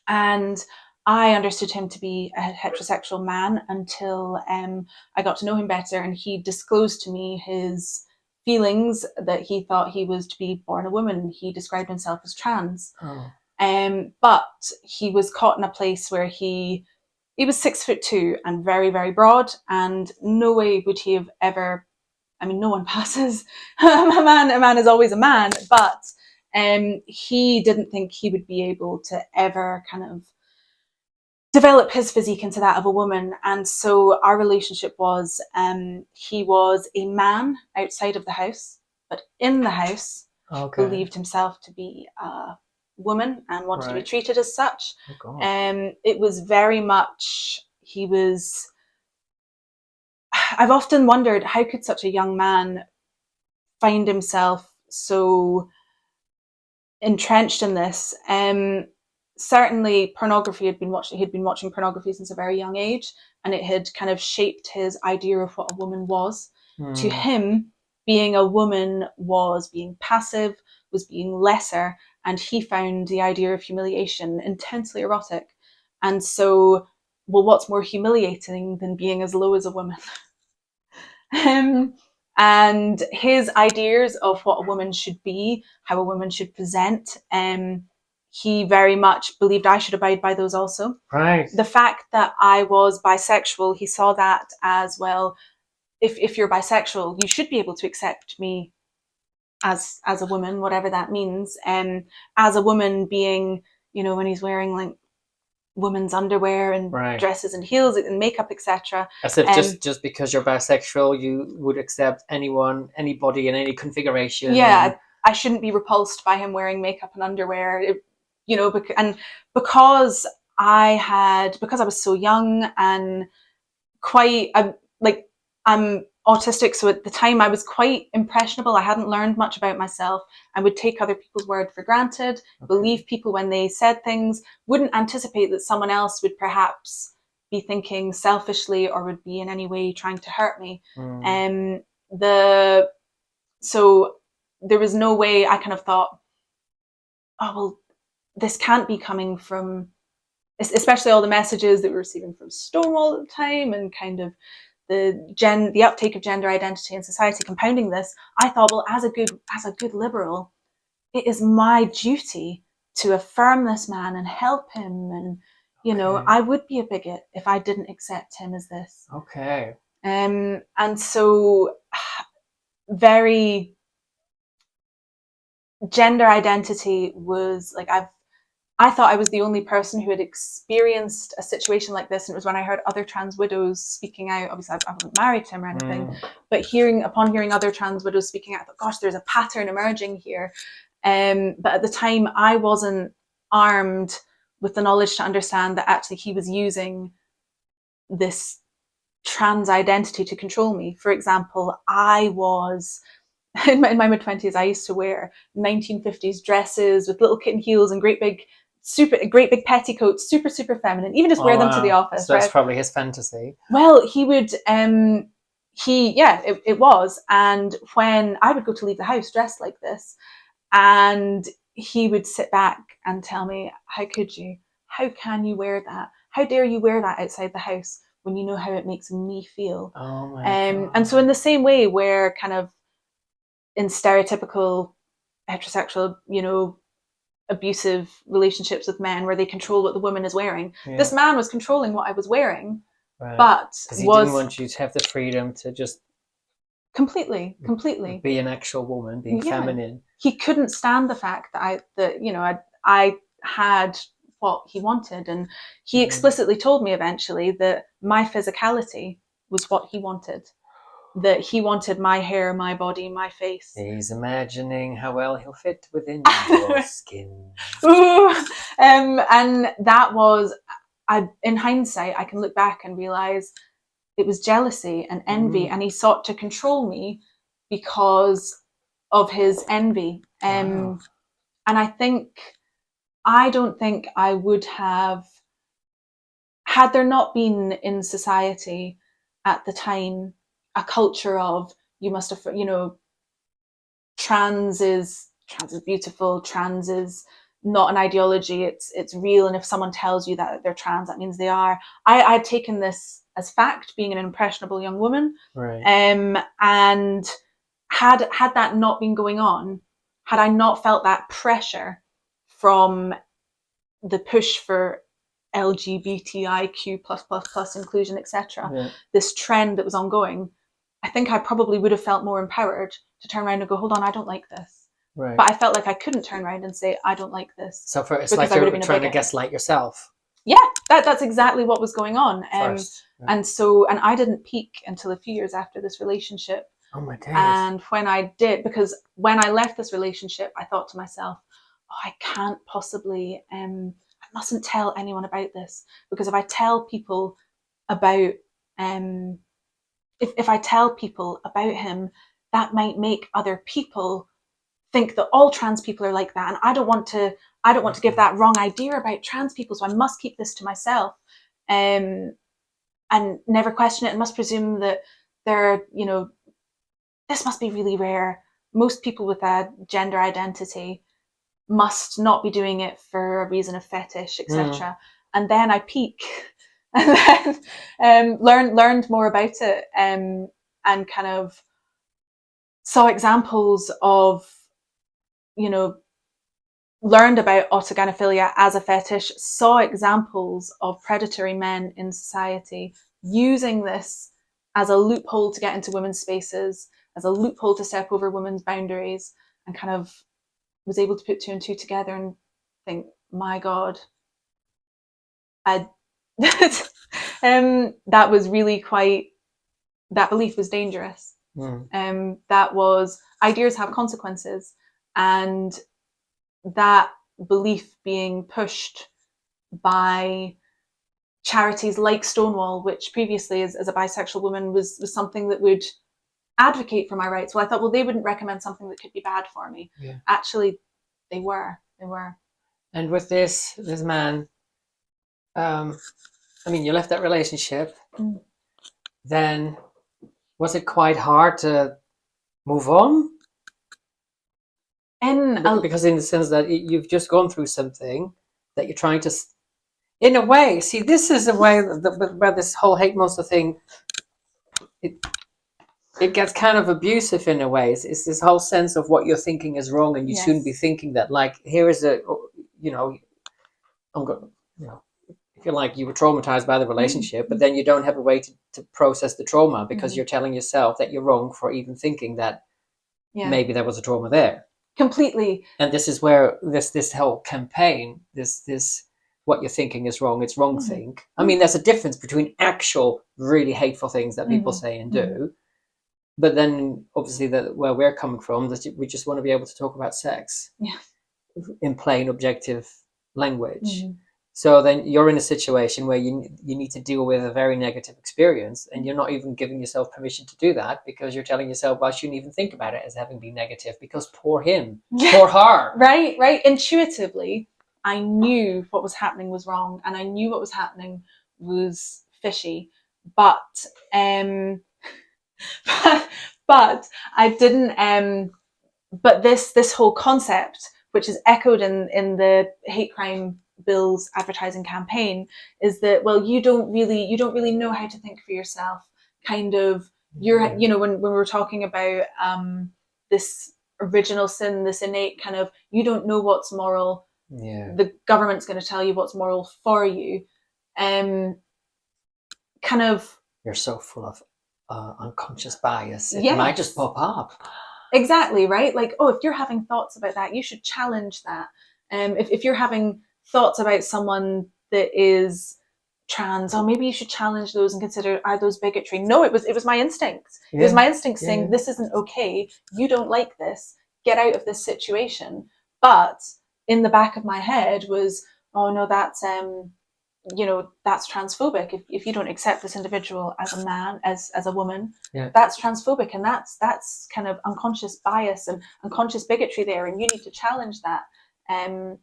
and I understood him to be a heterosexual man until I got to know him better, and he disclosed to me his feelings that he thought he was to be born a woman. He described himself as trans. But he was caught in a place where he was 6'2" and very, very broad, and no way would he have ever, I mean, no one passes. A man is always a man, but he didn't think he would be able to ever kind of develop his physique into that of a woman. And so our relationship was, he was a man outside of the house, but in the house Okay. believed himself to be a woman and wanted to be Right. treated as such. Oh, God. It was very much, I've often wondered, how could such a young man find himself so entrenched in this? Certainly pornography he'd been watching pornography since a very young age, and it had kind of shaped his idea of what a woman was. To him, being a woman was being passive, was being lesser, and he found the idea of humiliation intensely erotic. And so, well, what's more humiliating than being as low as a woman? And his ideas of what a woman should be, how a woman should present, he very much believed I should abide by those also. Right. The fact that I was bisexual, he saw that as, well, if you're bisexual, you should be able to accept me as a woman, whatever that means. As a woman being, when he's wearing like women's underwear and dresses and heels and makeup, etc. As if just because you're bisexual, you would accept anybody in any configuration. Yeah, I shouldn't be repulsed by him wearing makeup and underwear, because I was so young and I'm autistic, so at the time I was quite impressionable. I hadn't learned much about myself. I would take other people's word for granted, believe people when they said things, wouldn't anticipate that someone else would perhaps be thinking selfishly or would be in any way trying to hurt me. So there was no way. I kind of thought, oh, well, this can't be coming from, especially all the messages that we're receiving from Stonewall at the time, and kind of the uptake of gender identity in society compounding this. I thought, well, as a good liberal, it is my duty to affirm this man and help him, and I would be a bigot if I didn't accept him as this. Okay. And so very gender identity was like, I thought I was the only person who had experienced a situation like this, and it was when I heard other trans widows speaking out. Obviously, I wasn't married to him or anything, but upon hearing other trans widows speaking out, I thought, gosh, there's a pattern emerging here. But at the time, I wasn't armed with the knowledge to understand that actually he was using this trans identity to control me. For example, I was in my mid-20s, I used to wear 1950s dresses with little kitten heels and great big petticoats, super feminine, even just wear them to the office. So that's probably his fantasy. Well, he would it was. And when I would go to leave the house dressed like this, and he would sit back and tell me, how could you, how can you wear that, how dare you wear that outside the house when you know how it makes me feel. Oh my God. And so in the same way, where kind of in stereotypical heterosexual, abusive relationships with men where they control what the woman is wearing. Yeah. This man was controlling what I was wearing, but he didn't want you to have the freedom to just completely be an actual woman, being feminine. He couldn't stand the fact that I had what he wanted, and he explicitly told me eventually that my physicality was what he wanted. That he wanted my hair, my body, my face. He's imagining how well he'll fit within your skin. And that was, in hindsight, I can look back and realize it was jealousy and envy, and he sought to control me because of his envy. And I don't think I would have, had there not been in society at the time a culture of, you must have, trans is beautiful, trans is not an ideology, it's real, and if someone tells you that they're trans, that means they are. I'd taken this as fact, being an impressionable young woman, and had that not been going on, had I not felt that pressure from the push for LGBTIQ+++ inclusion, etc., this trend that was ongoing, I think I probably would have felt more empowered to turn around and go, hold on, I don't like this. Right. But I felt like I couldn't turn around and say, I don't like this. So it's like you're trying to gaslight yourself. Yeah, that's exactly what was going on. And I didn't peak until a few years after this relationship. Oh my days. And when I did, because when I left this relationship, I thought to myself, oh, I can't possibly, I mustn't tell anyone about this, because if I tell people about, if I tell people about him, that might make other people think that all trans people are like that, and I don't want to give that wrong idea about trans people, so I must keep this to myself, and never question it, and must presume that they're, this must be really rare. Most people with a gender identity must not be doing it for a reason of fetish, etc. And then I peak, and then learned more about it, and kind of saw examples of, learned about autogynephilia as a fetish, saw examples of predatory men in society using this as a loophole to get into women's spaces, as a loophole to step over women's boundaries, and kind of was able to put two and two together and think, my God, that was really that belief was dangerous. That was, ideas have consequences, and that belief being pushed by charities like Stonewall, which previously as a bisexual woman was something that would advocate for my rights. Well, I thought, well, they wouldn't recommend something that could be bad for me. Yeah. Actually, they were. And with this man, you left that relationship. Then was it quite hard to move on? Because in the sense that you've just gone through something that you're trying to, in a way, see, this is a way where this whole hate monster thing, it gets kind of abusive in a way. It's this whole sense of what you're thinking is wrong, and you shouldn't be thinking that. Like, here is I'm going, if you're like, you were traumatized by the relationship, but then you don't have a way to process the trauma, because you're telling yourself that you're wrong for even thinking that maybe there was a trauma there. Completely. And this is where this whole campaign, this what you're thinking is wrong, it's wrong think. I mean, there's a difference between actual really hateful things that people say and do, but then obviously where we're coming from, that we just want to be able to talk about sex in plain objective language. So then you're in a situation where you need to deal with a very negative experience, and you're not even giving yourself permission to do that, because you're telling yourself, well, I shouldn't even think about it as having been negative, because poor him, poor her. Right. Intuitively, I knew what was happening was wrong, and I knew what was happening was fishy, but I didn't. But this whole concept, which is echoed in the hate crime bill's advertising campaign, is that, well, you don't really know how to think for yourself. Kind of, when we were talking about this original sin, this innate kind of, you don't know what's moral. Yeah. The government's going to tell you what's moral for you. Kind of. You're so full of unconscious bias. It might just pop up. Exactly, right? Like, oh, if you're having thoughts about that, you should challenge that. If you're having thoughts about someone that is trans, oh, maybe you should challenge those and consider, are those bigotry? No, it was my instinct. It was my instinct saying, this isn't okay. You don't like this. Get out of this situation. But in the back of my head was, oh no, that's that's transphobic. If you don't accept this individual as a man, as a woman, that's transphobic, and that's kind of unconscious bias and unconscious bigotry there, and you need to challenge that. And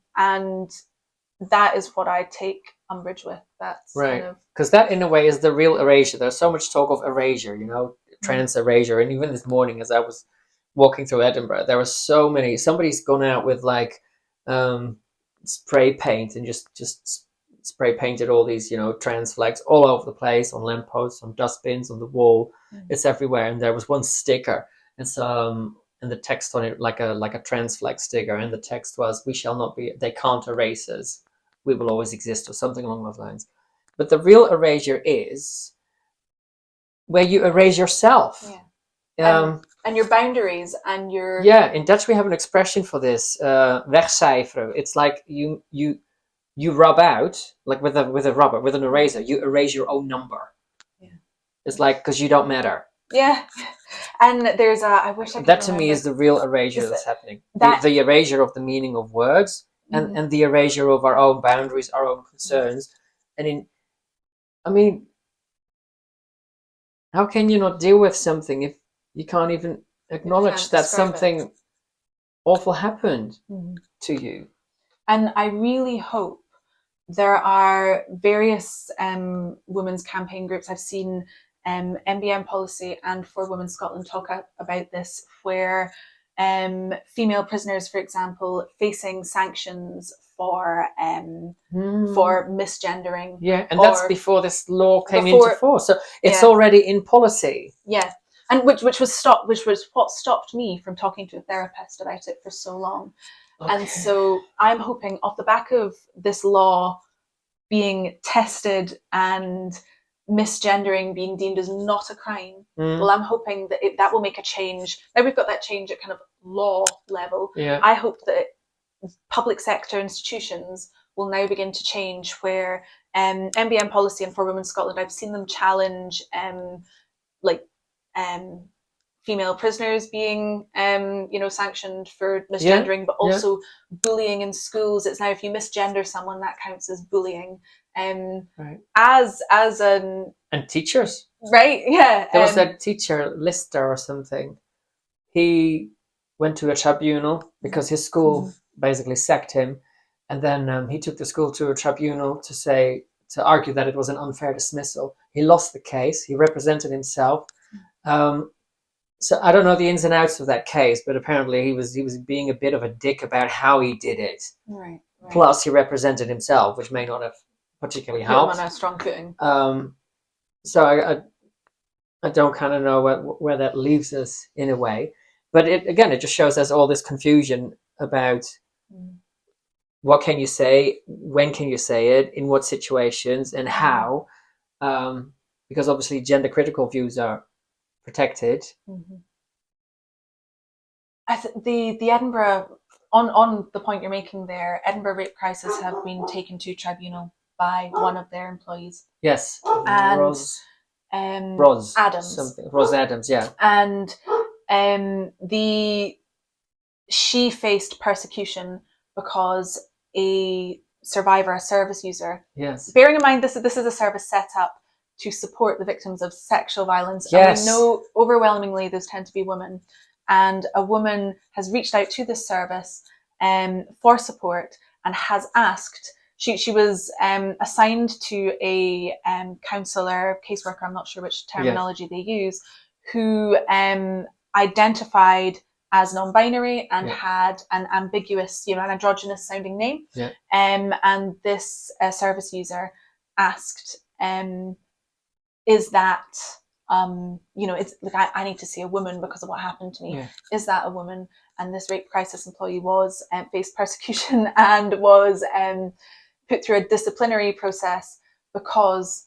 that is what I take umbrage with. That's right, because that in a way is the real erasure. There's so much talk of erasure, trans erasure, and even this morning as I was walking through Edinburgh, there were so many. Somebody's gone out with like spray paint and just spray painted all these, trans flags all over the place, on lampposts, on dustbins, on the wall. It's everywhere. And there was one sticker. It's and the text on it like a trans flag sticker, and the text was, "We shall not be. They can't erase us. We will always exist," or something along those lines. But the real erasure is where you erase yourself. And your boundaries and your in Dutch we have an expression for this, wegcijferen. It's like you rub out, like with a rubber, with an eraser, you erase your own number. It's like, because you don't matter. And there's I wish I could That to me remember. is the real erasure Is that's happening. that- The erasure of the meaning of words and the erasure of our own boundaries, our own concerns. And I mean, how can you not deal with something if you can't even acknowledge can't that describe it. something awful happened Mhm. to you? And I really hope there are various women's campaign groups. I've seen MBM Policy and For Women Scotland talk about this, where female prisoners, for example, facing sanctions for misgendering. Yeah, and that's or- before this law came Before- into force. So it's yeah. already in policy. Yeah, and which was what stopped me from talking to a therapist about it for so long. And Okay. so I'm hoping off the back of this law being tested and misgendering being deemed as not a crime, well, I'm hoping that that will make a change. Now we've got that change at kind of law level. Yeah. I hope that public sector institutions will now begin to change, where MBM Policy and For Women Scotland, I've seen them challenge female prisoners being sanctioned for misgendering, but also bullying in schools. It's now if you misgender someone, that counts as bullying. Right. As an And teachers. right, yeah. There was that teacher, Lister or something. He went to a tribunal because his school basically sacked him. And then he took the school to a tribunal to argue that it was an unfair dismissal. He lost the case. He represented himself. So I don't know the ins and outs of that case, but apparently he was being a bit of a dick about how he did it. Right. Plus, he represented himself, which may not have particularly Put him helped. on a strong footing. So I don't kind of know where that leaves us in a way. But it just shows us all this confusion about what can you say, when can you say it, in what situations, and how. Because obviously gender critical views are protected. The Edinburgh, on the point you're making there, Edinburgh rape crisis have been taken to tribunal by one of their employees. Yes, And Ros Adams. something. Ros Adams, yeah. And she faced persecution because a survivor, a service user. Yes. Bearing in mind this is a service set up to support the victims of sexual violence. Yes. And we know overwhelmingly those tend to be women. And a woman has reached out to this service for support and has asked. She was assigned to a counsellor, caseworker, I'm not sure which terminology they use, who identified as non-binary and had an ambiguous, an androgynous sounding name. Yeah. And this service user asked, is that, it's like, I need to see a woman because of what happened to me. Yeah. Is that a woman? And this rape crisis employee was faced persecution and was put through a disciplinary process because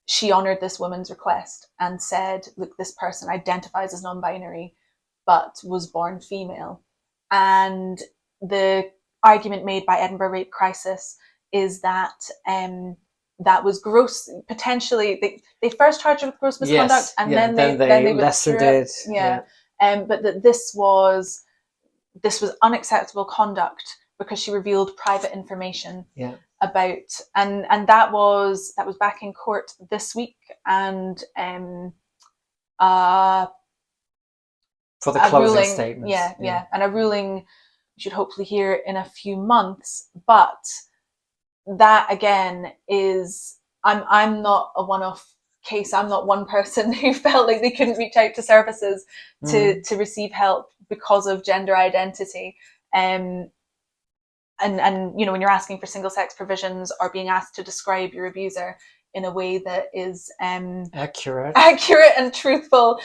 she honoured this woman's request and said, look, this person identifies as non-binary but was born female. And the argument made by Edinburgh Rape Crisis is that that was gross, potentially. They first charged her with gross misconduct, and then they lessened it. But that this was unacceptable conduct because she revealed private information about, and that was back in court this week, and for the closing ruling, statements. And a ruling we should hopefully hear in a few months. But that again is, I'm not a one-off case. I'm not one person who felt like they couldn't reach out to services to receive help because of gender identity. And when you're asking for single sex provisions or being asked to describe your abuser in a way that is accurate and truthful,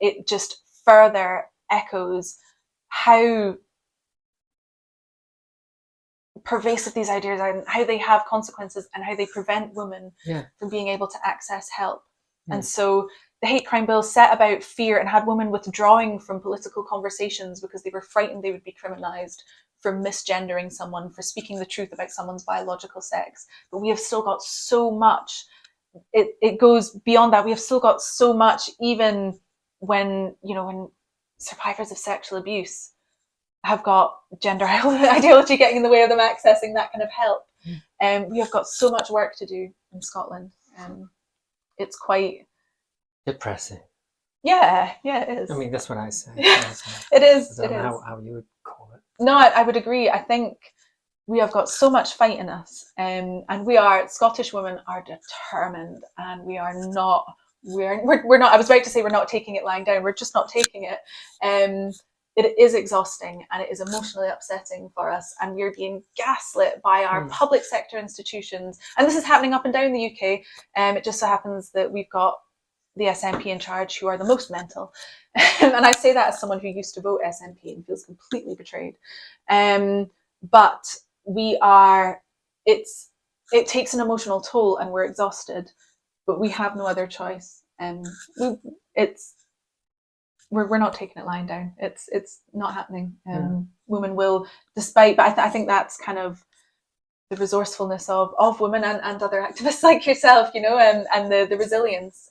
it just further echoes how pervasive these ideas are and how they have consequences and how they prevent women from being able to access help. And so the hate crime bill set about fear and had women withdrawing from political conversations because they were frightened they would be criminalised for misgendering someone, for speaking the truth about someone's biological sex. But we have still got so much it goes beyond that. We have still got so much, even when, when survivors of sexual abuse have got gender ideology getting in the way of them accessing that kind of help. We have got so much work to do in Scotland. It's quite depressing. Yeah, it is. I mean, that's what I say. It is. I don't It know is. how you would call it. No, I would agree. I think we have got so much fight in us, and Scottish women are determined, and we're not. I was about to say we're not taking it lying down. We're just not taking it. It is exhausting and it is emotionally upsetting for us, and we're being gaslit by our public sector institutions. And this is happening up and down the UK. It just so happens that we've got the SNP in charge, who are the most mental. And I say that as someone who used to vote SNP and feels completely betrayed. But it takes an emotional toll and we're exhausted, but we have no other choice. We're not taking it lying down. It's not happening. Women will, but I think that's kind of the resourcefulness of women and other activists like yourself, and the resilience,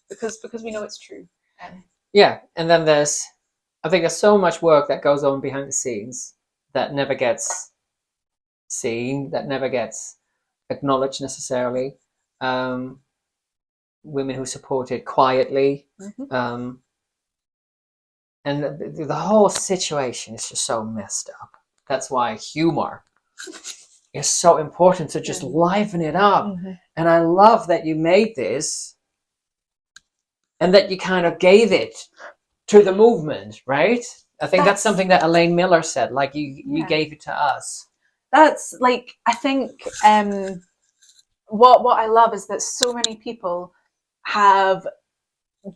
because we know it's true. Yeah, and then I think there's so much work that goes on behind the scenes that never gets seen, that never gets acknowledged necessarily. Women who support it quietly. And the whole situation is just so messed up. That's why humor is so important, to just liven it up. And I love that you made this and that you kind of gave it to the movement, right? I think that's something that Elaine Miller said, like you gave it to us. That's like, I think what I love is that so many people have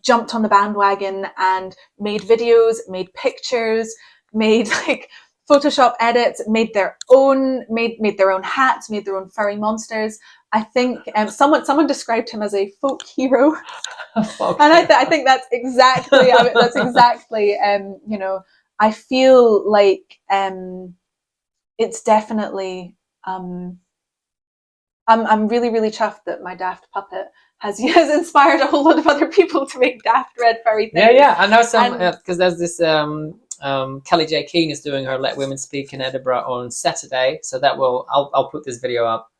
jumped on the bandwagon and made videos, made pictures, made like Photoshop edits, made their own hats, made their own furry monsters. I think someone described him as a folk hero, and I think that's exactly I feel like it's definitely I'm really, really chuffed that my daft puppet has inspired a whole lot of other people to make daft red furry things. Yeah, I know some, because there's this Kelly J. Keane is doing her Let Women Speak in Edinburgh on Saturday, so I'll put this video up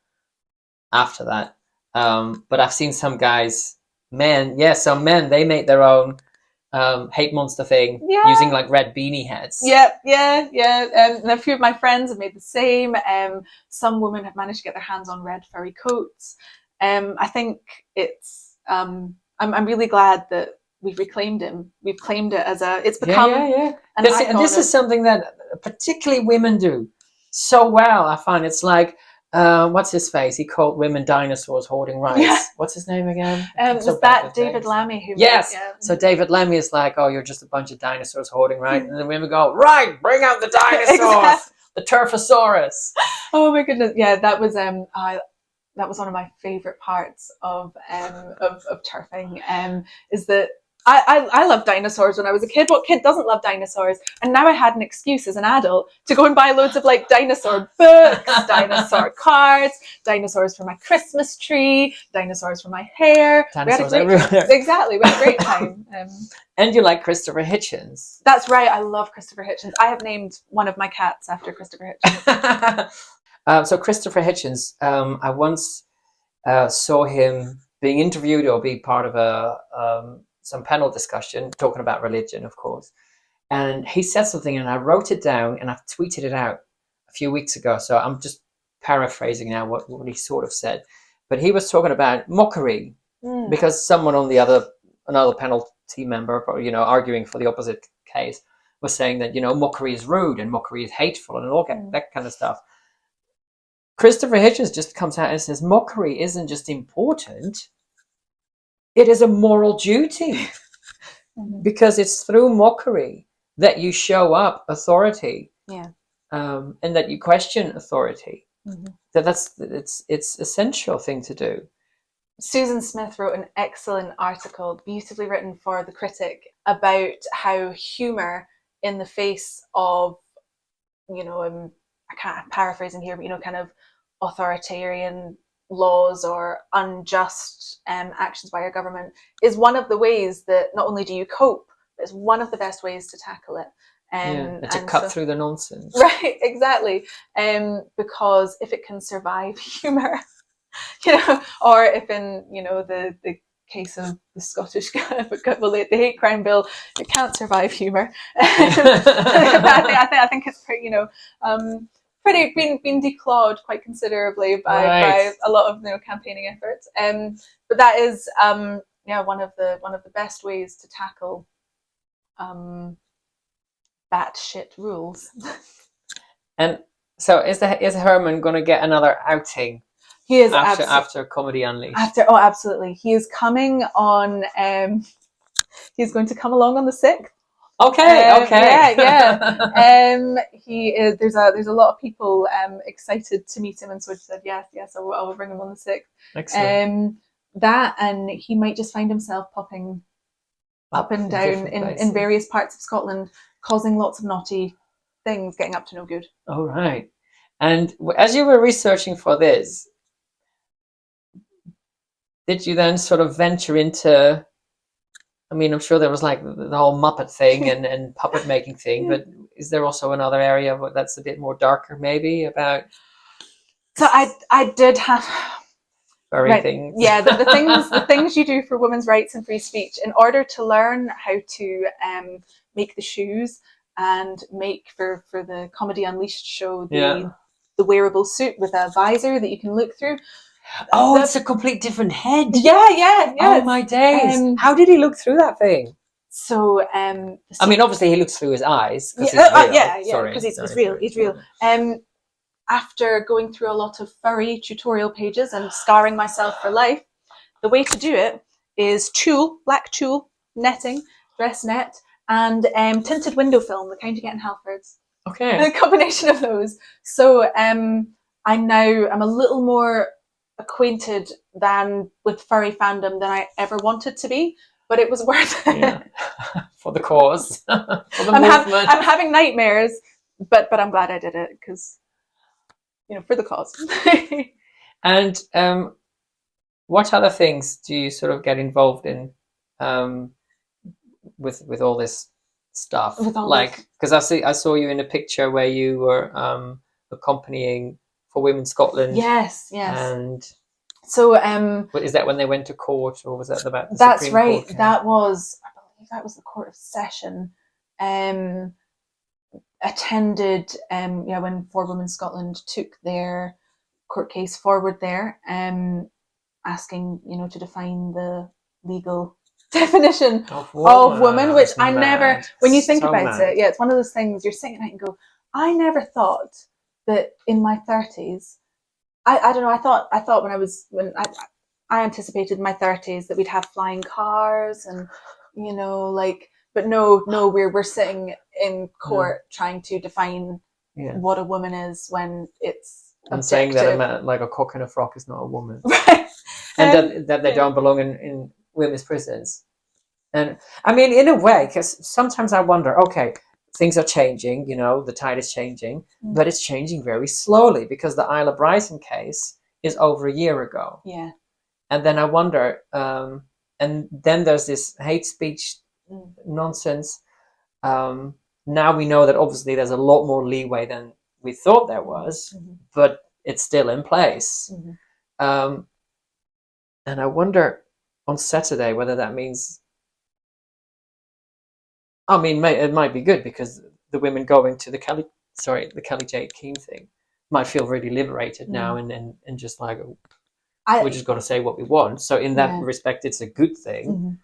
after that. But I've seen some guys, men, they made their own hate monster thing using like red beanie heads. Yeah. And a few of my friends have made the same. Some women have managed to get their hands on red furry coats. I think it's I'm really glad that we've reclaimed him. We've claimed it as it's become an icon. And this is something that particularly women do so well. I find it's like what's his face? He called women dinosaurs hoarding rights. Yeah. What's his name again? Was that David Lammy? So David Lammy is like, oh, you're just a bunch of dinosaurs hoarding rights, and then women go, right, bring out the dinosaurs, the Turfosaurus. Oh my goodness, yeah, that was one of my favorite parts of turfing. Is that I loved dinosaurs when I was a kid. What kid doesn't love dinosaurs? And now I had an excuse as an adult to go and buy loads of like dinosaur books, dinosaur cards, dinosaurs for my Christmas tree, dinosaurs for my hair. Dinosaurs everywhere. Exactly, we had a great time. And you like Christopher Hitchens. That's right, I love Christopher Hitchens. I have named one of my cats after Christopher Hitchens. So Christopher Hitchens, I once saw him being interviewed or be part of some panel discussion talking about religion, of course. And he said something and I wrote it down and I've tweeted it out a few weeks ago. So I'm just paraphrasing now what he sort of said. But he was talking about mockery because someone on another panel team member, arguing for the opposite case, was saying that, mockery is rude and mockery is hateful and all that kind of stuff. Christopher Hitchens just comes out and says mockery isn't just important, it is a moral duty. Because it's through mockery that you show up authority, and that you question authority. It's essential thing to do. Susan Smith wrote an excellent article, beautifully written for The Critic, about how humour in the face of, I can't paraphrasing here, but kind of authoritarian laws or unjust actions by our government is one of the ways that not only do you cope, but it's one of the best ways to tackle it. And to cut through the nonsense. Right, exactly. Because if it can survive humour, or if in, the case of the Scottish, the hate crime bill, it can't survive humour. I think it's pretty, pretty been declawed quite considerably by a lot of campaigning efforts. But that is one of the best ways to tackle batshit rules. And so is Herman going to get another outing? He is after Comedy Unleashed. Absolutely. He is coming on. He's going to come along on the 6th. Okay. Yeah. He is. There's a lot of people excited to meet him, and so he said yes. I will bring him on the 6th. Excellent. That, and he might just find himself popping up and down in various parts of Scotland, causing lots of naughty things, getting up to no good. All right. And as you were researching for this, did you then sort of venture into, I mean, I'm sure there was like the whole Muppet thing and puppet making thing, but is there also another area that's a bit more darker maybe about? So I did have furry things. Yeah, the things you do for women's rights and free speech in order to learn how to make the shoes and make for the Comedy Unleashed show the wearable suit with a visor that you can look through. Oh, it's a complete different head. Yeah. Oh my days! How did he look through that thing? So, I mean, obviously he looks through his eyes. Because he's real. After going through a lot of furry tutorial pages and scarring myself for life, the way to do it is black tulle, netting, dress net, and tinted window film, the kind you get in Halfords. Okay. A combination of those. So I'm a little more acquainted with furry fandom than I ever wanted to be, but it was worth it. Yeah. For the cause. For the movement. I'm having nightmares, but I'm glad I did it because, for the cause. And what other things do you sort of get involved in with all this stuff? Because I saw you in a picture where you were accompanying for Women Scotland. Yes. And so is that when they went to court, or was that about the that's Supreme right Court? I believe that was the Court of Session. Attended when For Women Scotland took their court case forward there, asking to define the legal definition of woman, which I never, when you think about it, it's one of those things you're sitting at and go, I never thought that in my 30s, I don't know, I thought when I anticipated in my 30s that we'd have flying cars and but no, we're sitting in court trying to define what a woman is when it's and objective. saying that a man, like a cock in a frock, is not a woman, right? And that they don't belong in women's prisons. And I mean, in a way, because sometimes I wonder, okay, things are changing, the tide is changing, but it's changing very slowly because the Isla Bryson case is over a year ago. Yeah. And then I wonder, and then there's this hate speech nonsense. Now we know that obviously there's a lot more leeway than we thought there was, but it's still in place. And I wonder on Saturday whether that means, I mean, it might be good because the women going to the Kelly J. Keane thing might feel really liberated now and just like, we just got to say what we want. So in that respect, it's a good thing.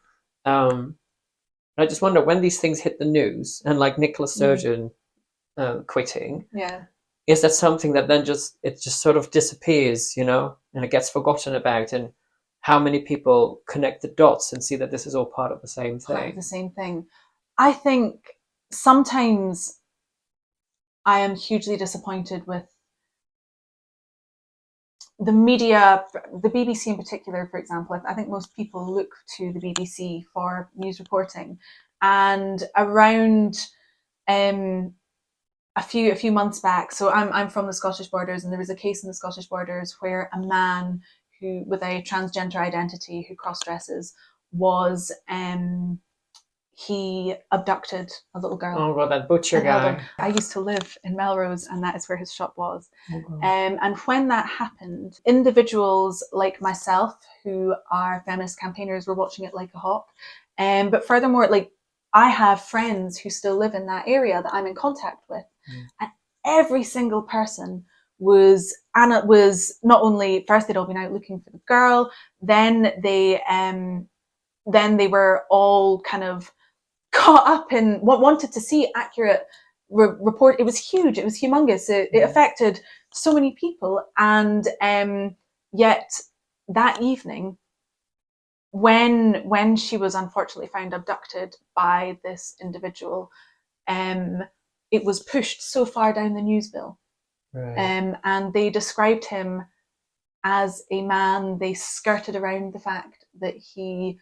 I just wonder when these things hit the news and like Nicola Sturgeon quitting, is that something that then it just sort of disappears, and it gets forgotten about, and how many people connect the dots and see that this is all part of the same thing? Part of the same thing. I think sometimes I am hugely disappointed with the media, the BBC in particular, for example. I think most people look to the BBC for news reporting, and around a few months back. So I'm from the Scottish Borders, and there was a case in the Scottish Borders where a man who with a transgender identity who cross-dresses was he abducted a little girl. Oh, well, that butcher and held guy. her. I used to live in Melrose, and that is where his shop was. Oh, God. And when that happened, individuals like myself, who are feminist campaigners, were watching it like a hawk. But furthermore, like, I have friends who still live in that area that I'm in contact with, and every single person was not only, first they'd all been out looking for the girl, then they were all kind of caught up in what wanted to see accurate report. It was huge. It was humongous. It affected so many people. And yet that evening, when she was unfortunately found abducted by this individual, it was pushed so far down the news bill. Right. And they described him as a man. They skirted around the fact that he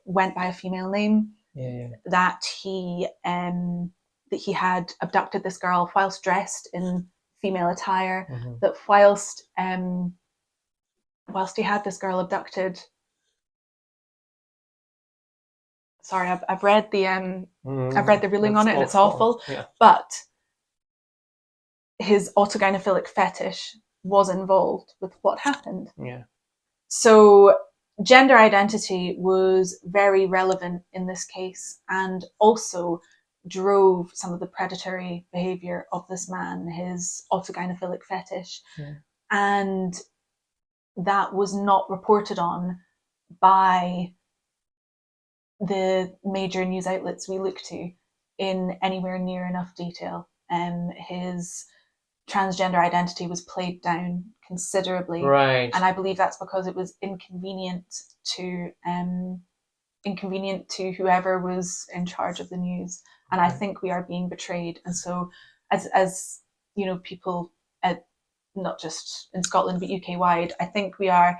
went by a female name, that he had abducted this girl whilst dressed in female attire, that whilst he had this girl abducted. Sorry, I've read the ruling on it, and it's awful. Yeah. But his autogynephilic fetish was involved with what happened. Yeah. So gender identity was very relevant in this case, and also drove some of the predatory behavior of this man, his autogynephilic fetish. And that was not reported on by the major news outlets we look to in anywhere near enough detail. His transgender identity was played down considerably, Right. and I believe that's because it was inconvenient to whoever was in charge of the news. And I think we are being betrayed. And so, as you know, people not just in Scotland but UK wide, I think we are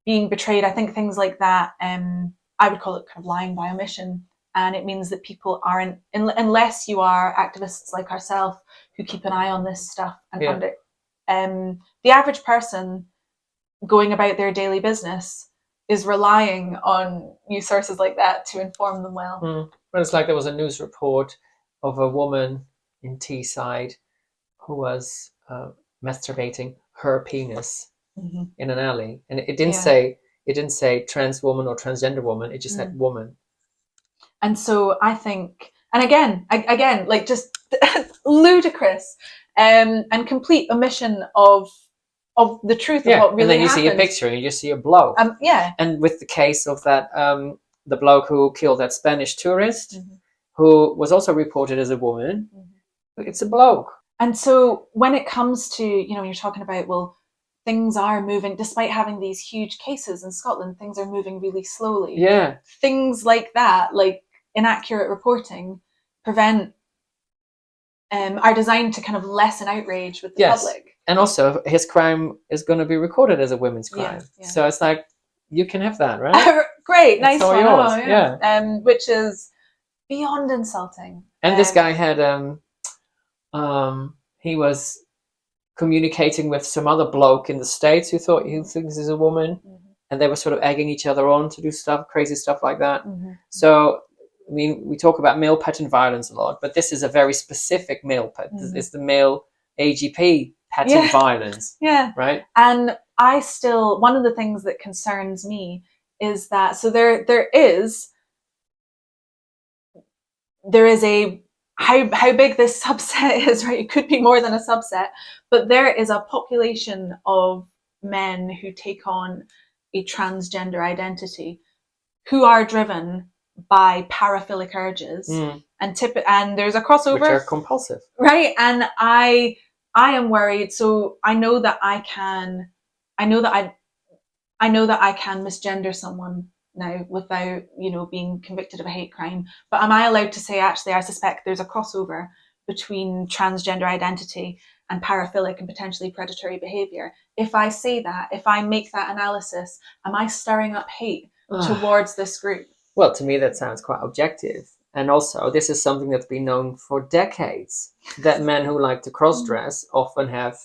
being betrayed. I think things like that, I would call it kind of lying by omission. And it means that people aren't, unless you are activists like ourselves who keep an eye on this stuff and the average person going about their daily business is relying on news sources like that to inform them well. But it's like there was a news report of a woman in Teesside who was masturbating her penis in an alley, and it didn't say trans woman or transgender woman. It just said woman. And so I think, and again, like, just ludicrous and complete omission of the truth of what really happened. And then you see a picture and you just see a bloke. And with the case of that, the bloke who killed that Spanish tourist, who was also reported as a woman, it's a bloke. And so when it comes to, you're talking about, well, things are moving, despite having these huge cases in Scotland, things are moving really slowly. Yeah. Things like that, like inaccurate reporting, are designed to kind of lessen outrage with the public. And also, his crime is going to be recorded as a women's crime. Yeah. So it's like, you can have that, right? Great, nice one. Yours. Which is beyond insulting. And this guy had, he was communicating with some other bloke in the States who thinks he's a woman, and they were sort of egging each other on to do crazy stuff like that. So, I mean, we talk about male pattern violence a lot, but this is a very specific male pattern. It's the male AGP pattern violence. Yeah. Right? And one of the things that concerns me is that, so there is a, how big this subset is, right? It could be more than a subset, but there is a population of men who take on a transgender identity who are driven by paraphilic urges, and there's a crossover, which are compulsive, right? And I am worried. So I know that I can misgender someone now without, being convicted of a hate crime. But am I allowed to say, actually, I suspect there's a crossover between transgender identity and paraphilic and potentially predatory behavior? If I say that, if I make that analysis, am I stirring up hate towards this group? Well, to me, that sounds quite objective. And also, this is something that's been known for decades, that men who like to cross-dress often have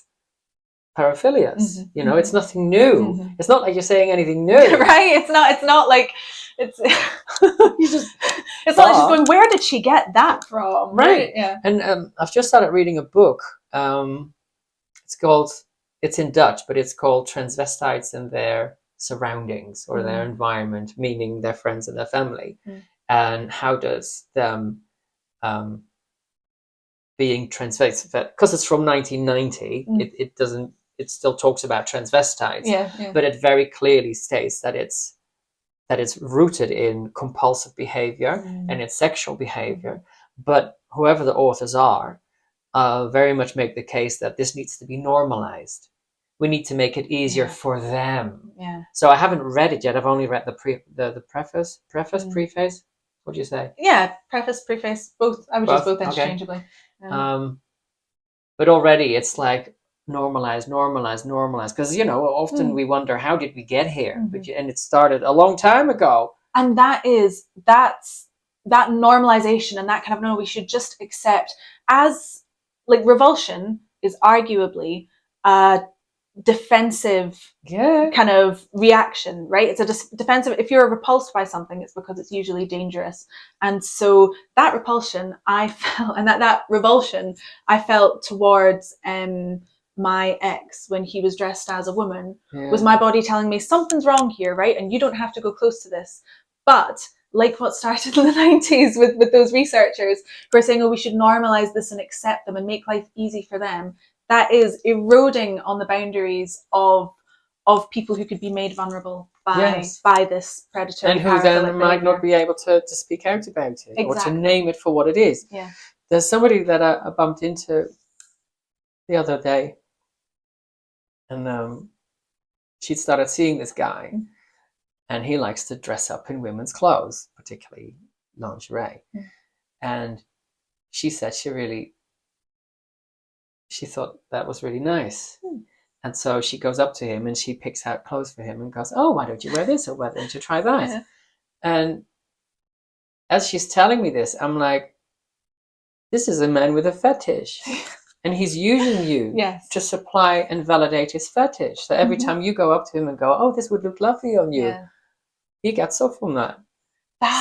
paraphilias. Mhm, You know, mhm. it's nothing new. Mhm. It's not like you're saying anything new. Right? It's not like it's You just it's not like she's But- going, where did she get that from? Right. Yeah. And I've just started reading a book. It's in Dutch, but it's called Transvestites and Their Surroundings, or their environment, meaning their friends and their family. And how does them being transvestite, because it's from 1990, it still talks about transvestites, Yeah. but it very clearly states that it's rooted in compulsive behavior and it's sexual behavior. But whoever the authors are, very much make the case that this needs to be normalized. We need to make it easier for them. Yeah. So I haven't read it yet. I've only read the preface. Preface. What do you say? Yeah, preface, preface, both. I would use both Okay. interchangeably. But already it's like normalize, because often we wonder, how did we get here? And it started a long time ago. And that's that normalization and that kind of, no, we should just accept as, like, revulsion is arguably a defensive kind of reaction, right? It's a defensive. If you're repulsed by something, it's because it's usually dangerous. And so that repulsion I felt, and that revulsion I felt towards my ex when he was dressed as a woman, was my body telling me something's wrong here, right? And you don't have to go close to this. But like what started in the 90s with those researchers who are saying, oh, we should normalize this and accept them and make life easy for them, that is eroding on the boundaries of people who could be made vulnerable by this predatory and who then paraphilic might behavior. not be able to speak out about it or to name it for what it is. Yeah. There's somebody that I bumped into the other day, and she'd started seeing this guy, and he likes to dress up in women's clothes, particularly lingerie. And she said she thought that was really nice. And so she goes up to him and she picks out clothes for him and goes, oh, why don't you wear this, or why don't you try that? And as she's telling me this, I'm like, this is a man with a fetish. And he's using you to supply and validate his fetish. So every time you go up to him and go, oh, this would look lovely on you, he gets off on that.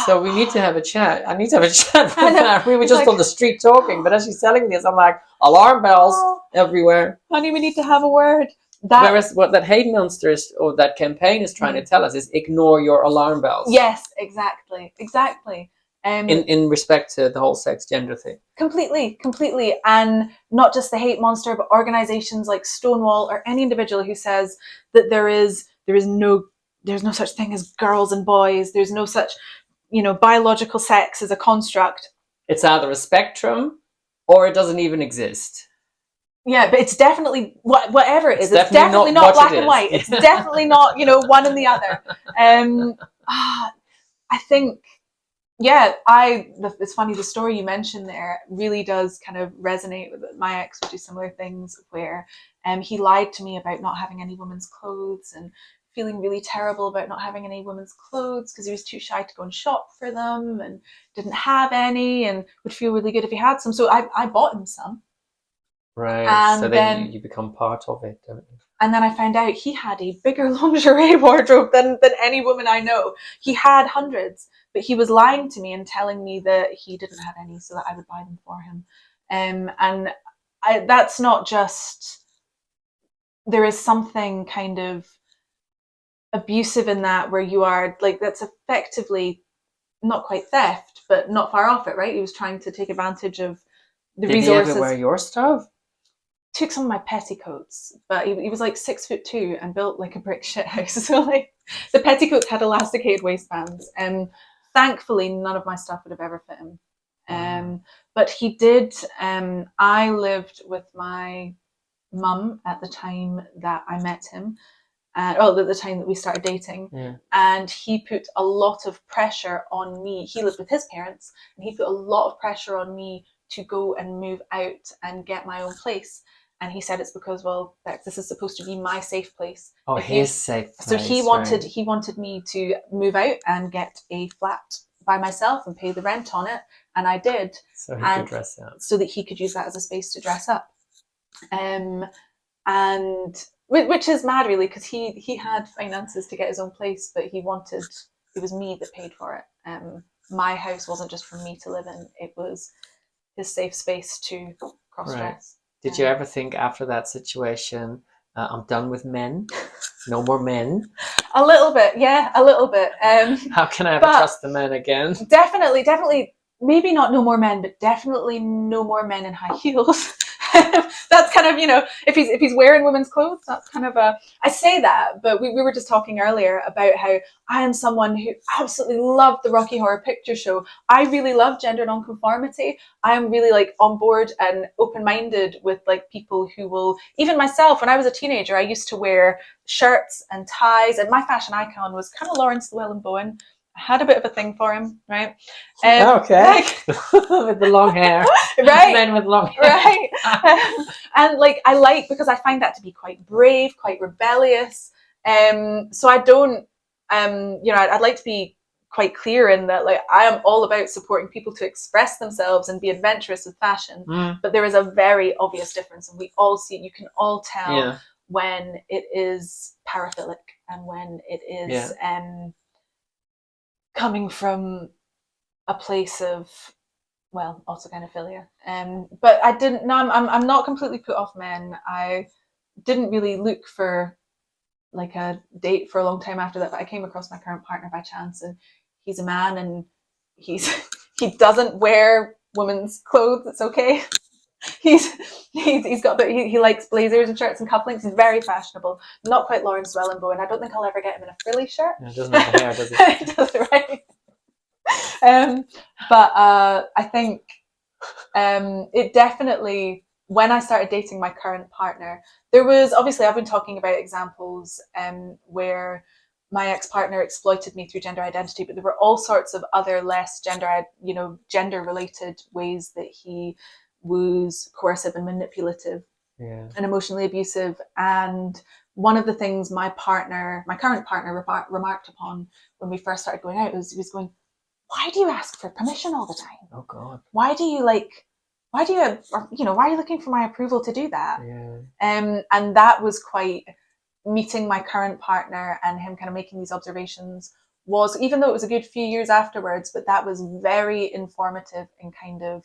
So we need to have a chat. I need to have a chat with her. We were just on the street talking, but as she's telling me this, I'm like, alarm bells everywhere. Honey, we need to have a word. Whereas what that hate monster is, or that campaign is trying to tell us, is ignore your alarm bells. Yes, exactly. In respect to the whole sex gender thing. Completely. And not just the hate monster, but organizations like Stonewall, or any individual who says that there's no such thing as girls and boys. There's no such, biological sex as a construct. It's either a spectrum or it doesn't even exist. Yeah, but it's definitely whatever it is. It's definitely not black and white. It's definitely not, one and the other. I think, it's funny, the story you mentioned there really does kind of resonate with my ex, would do similar things where he lied to me about not having any women's clothes and feeling really terrible about not having any women's clothes because he was too shy to go and shop for them and didn't have any and would feel really good if he had some. So I bought him some. Right. And so then you become part of it, don't you? And then I found out he had a bigger lingerie wardrobe than any woman I know. He had hundreds, but he was lying to me and telling me that he didn't have any so that I would buy them for him. And that's not just, there is something kind of abusive in that, where you are like, that's effectively not quite theft, but not far off it, right? He was trying to take advantage of the resources. Did he ever wear your stuff? Took some of my petticoats, but he was like 6'2" and built like a brick shit house. So like the petticoats had elasticated waistbands, and thankfully none of my stuff would have ever fit him. But he did. I lived with my mum at the time that I met him, at the time that we started dating, and he put a lot of pressure on me. He lived with his parents, and he put a lot of pressure on me to go and move out and get my own place. And he said it's because, well, this is supposed to be my safe place. Oh, his safe place. So he wanted me to move out and get a flat by myself and pay the rent on it, and I did. So he could dress up. So that he could use that as a space to dress up. And and which is mad really, because he had finances to get his own place, but it was me that paid for it. My house wasn't just for me to live in, it was his safe space to cross dress. Did you ever think after that situation, I'm done with men, no more men? A little bit, yeah, a little bit. How can I ever trust the men again? Definitely. Maybe not no more men, but definitely no more men in high heels. That's kind of, if he's wearing women's clothes, that's kind of I say that, but we were just talking earlier about how I am someone who absolutely loved the Rocky Horror Picture Show. I really love gender nonconformity. I am really like on board and open-minded with like people who will, even myself, when I was a teenager, I used to wear shirts and ties, and my fashion icon was kind of Lawrence Llewellyn-Bowen. I had a bit of a thing for him, right? Okay. With the long hair. Right. Men with long hair. Right. And like, because I find that to be quite brave, quite rebellious. So I don't, I'd like to be quite clear in that, like, I am all about supporting people to express themselves and be adventurous with fashion. But there is a very obvious difference, and we all see it. You can all tell when it is paraphilic and when it is coming from a place of, well, autogynephilia. But I didn't. No, I'm not completely put off men. I didn't really look for like a date for a long time after that. But I came across my current partner by chance, and he's a man, and he doesn't wear women's clothes. It's okay. He likes blazers and shirts and cufflinks. He's very fashionable. Not quite Lawrence Llewellyn-Bowen. I don't think I'll ever get him in a frilly shirt. It doesn't have the hair, does it? It does, right? But I think it definitely, when I started dating my current partner, there was, obviously I've been talking about examples where my ex-partner exploited me through gender identity, but there were all sorts of other less gender related ways that he was coercive and manipulative and emotionally abusive. And one of the things my current partner remarked upon when we first started going out was, he was going, why do you ask for permission all the time? Oh God. Why are you looking for my approval to do that? And that was quite, meeting my current partner and him kind of making these observations was, even though it was a good few years afterwards, but that was very informative in kind of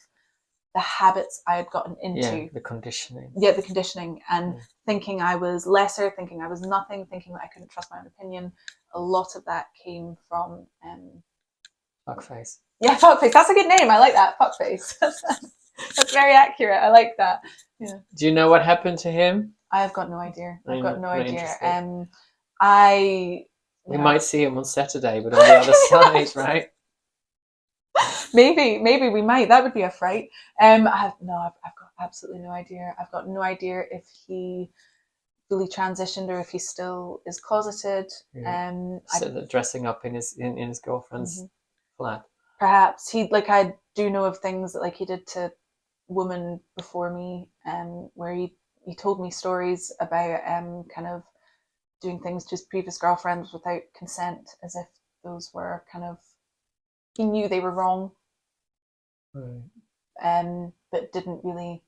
the habits I had gotten into. Yeah, the conditioning. Yeah, the conditioning, and thinking I was lesser, thinking I was nothing, thinking that I couldn't trust my own opinion. A lot of that came from Fuckface. Yeah, fuckface. That's a good name. I like that. Fuckface. That's very accurate. I like that. Yeah. Do you know what happened to him? I have got no idea. I've got no idea. We might see him on Saturday, but on the other side, right? Maybe we might. That would be a fright. I've got absolutely no idea. I've got no idea if he fully transitioned or if he still is closeted. So dressing up in his girlfriend's flat. Perhaps I do know of things that like he did to women before me, where he told me stories about kind of doing things to his previous girlfriends without consent, as if those were kind of, he knew they were wrong, but didn't really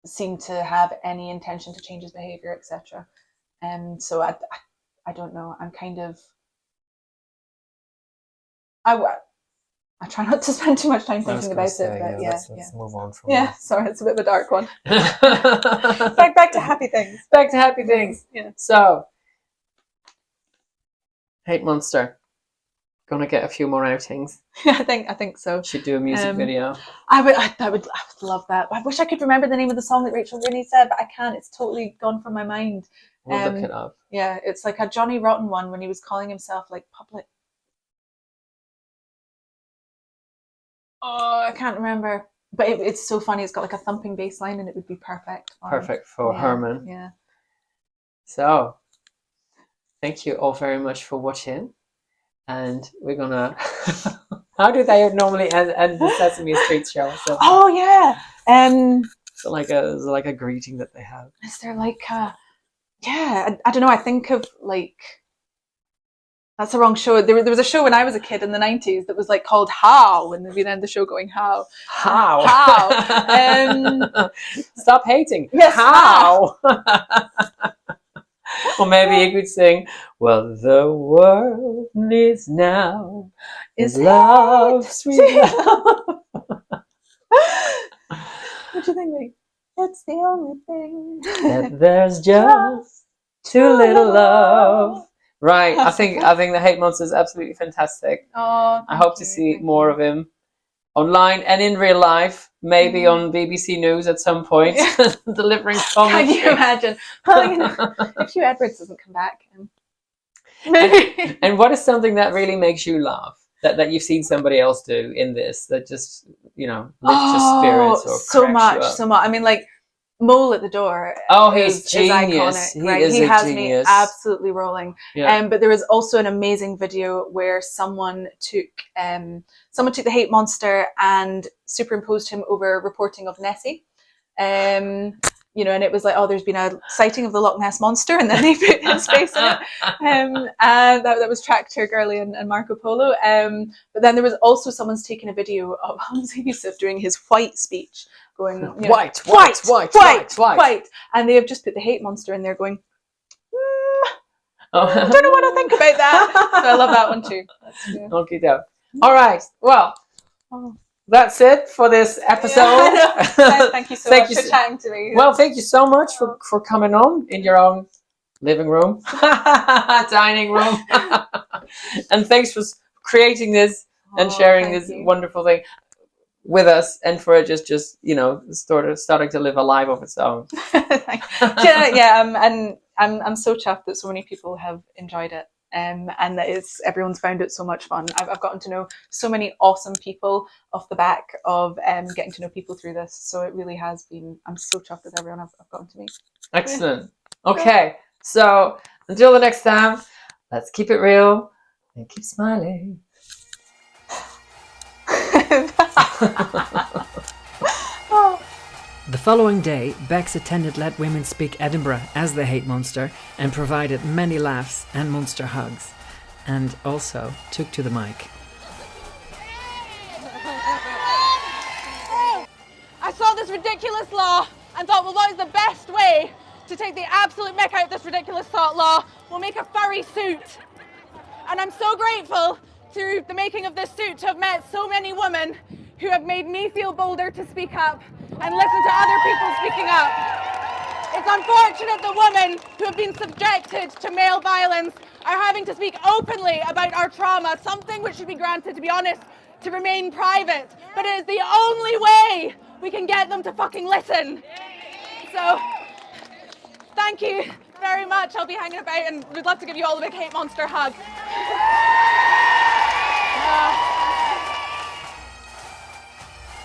seem to have any intention to change his behavior, etc. So I don't know. I'm kind of, I try not to spend too much time thinking about it, but let's move on from sorry, it's a bit of a dark one. back to happy things. Back to happy things. Yeah. So, Hate Monster, gonna get a few more outings. I think so. Should do a music video. I would love that. I wish I could remember the name of the song that Rachel Rooney said, but I can't. It's totally gone from my mind. We'll look it up. Yeah, it's like a Johnny Rotten one when he was calling himself like public. Oh, I can't remember. But it's so funny. It's got like a thumping bass line, and it would be perfect. Perfect for Herman. Yeah. So, thank you all very much for watching. And we're gonna... How do they normally end the Sesame Street show? So, oh, yeah. So like a greeting that they have. Is there like I don't know. I think of like... That's the wrong show. There was a show when I was a kid in the 90s that was like called How, and we'd end the show going How. How? How? Stop hating. Yes, How? Or maybe you could sing, well, the world needs now is love, sweet love. What do you think? Like, it's the only thing That there's just too little love. Right. I think the Hate Monster is absolutely fantastic. Oh, I hope to see more of him online and in real life, maybe on BBC News at some point, delivering Can you commentary. imagine? Well, you know, if Hugh Edwards doesn't come back, maybe. And what is something that really makes you laugh that you've seen somebody else do in this that just, you know, lifts your spirits or so cracks much, you up? so much. I mean, like Mole at the Door. Oh, he's is genius. iconic, He right? is He a has genius. me absolutely rolling. Yeah. But there was also an amazing video where someone took the Hate Monster and superimposed him over reporting of Nessie. You know, and it was like, oh, there's been a sighting of the Loch Ness Monster, and then they put his face in it. And that was Tractor Girly and Marco Polo. But then there was also someone's taken a video of Hamza Yusuf doing his white speech, going, you know, White. and they have just put the Hate Monster in there going, Oh. I don't know what to think about that. So I love that one too. Okay, doke. All right. Well, Oh. that's it for this episode. Thank you so much for chatting to me. Well, thank you so much for coming on in your own living room, dining room, and thanks for creating this and sharing this wonderful thing with us, and for it just you know starting to live a life of its own. And I'm so chuffed that so many people have enjoyed it. And that everyone's found it so much fun. I've gotten to know so many awesome people off the back of getting to know people through this. So it really has been. I'm so chuffed with everyone I've gotten to meet. Excellent. Okay, so until the next time, let's keep it real and keep smiling. The following day, Bex attended Let Women Speak Edinburgh as the Hate Monster and provided many laughs and monster hugs, and also took to the mic. I saw this ridiculous law and thought, well, what is the best way to take the absolute mick out of this ridiculous law? We'll make a furry suit. And I'm so grateful through the making of this suit to have met so many women who have made me feel bolder to speak up and listen to other people speaking up. It's unfortunate that women who have been subjected to male violence are having to speak openly about our trauma, something which should be granted, to be honest, to remain private. But it is the only way we can get them to fucking listen. So, thank you very much. I'll be hanging about and we'd love to give you all a big Hate Monster hug.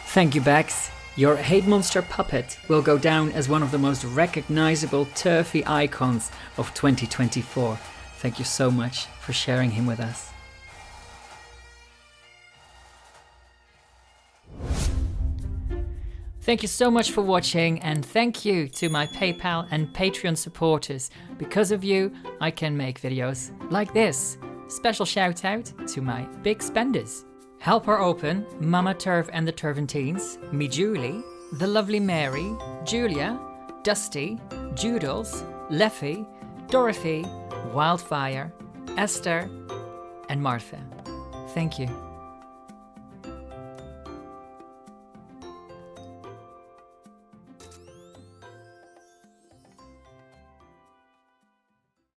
Thank you, Bex. Your Hate Monster puppet will go down as one of the most recognizable turfy icons of 2024. Thank you so much for sharing him with us. Thank you so much for watching, and thank you to my PayPal and Patreon supporters. Because of you, I can make videos like this. Special shout out to my big spenders. Help Her Open, Mama Turv and the Turventines, Me Julie, The Lovely Mary, Julia, Dusty, Doodles, Leffy, Dorothy, Wildfire, Esther, and Martha. Thank you.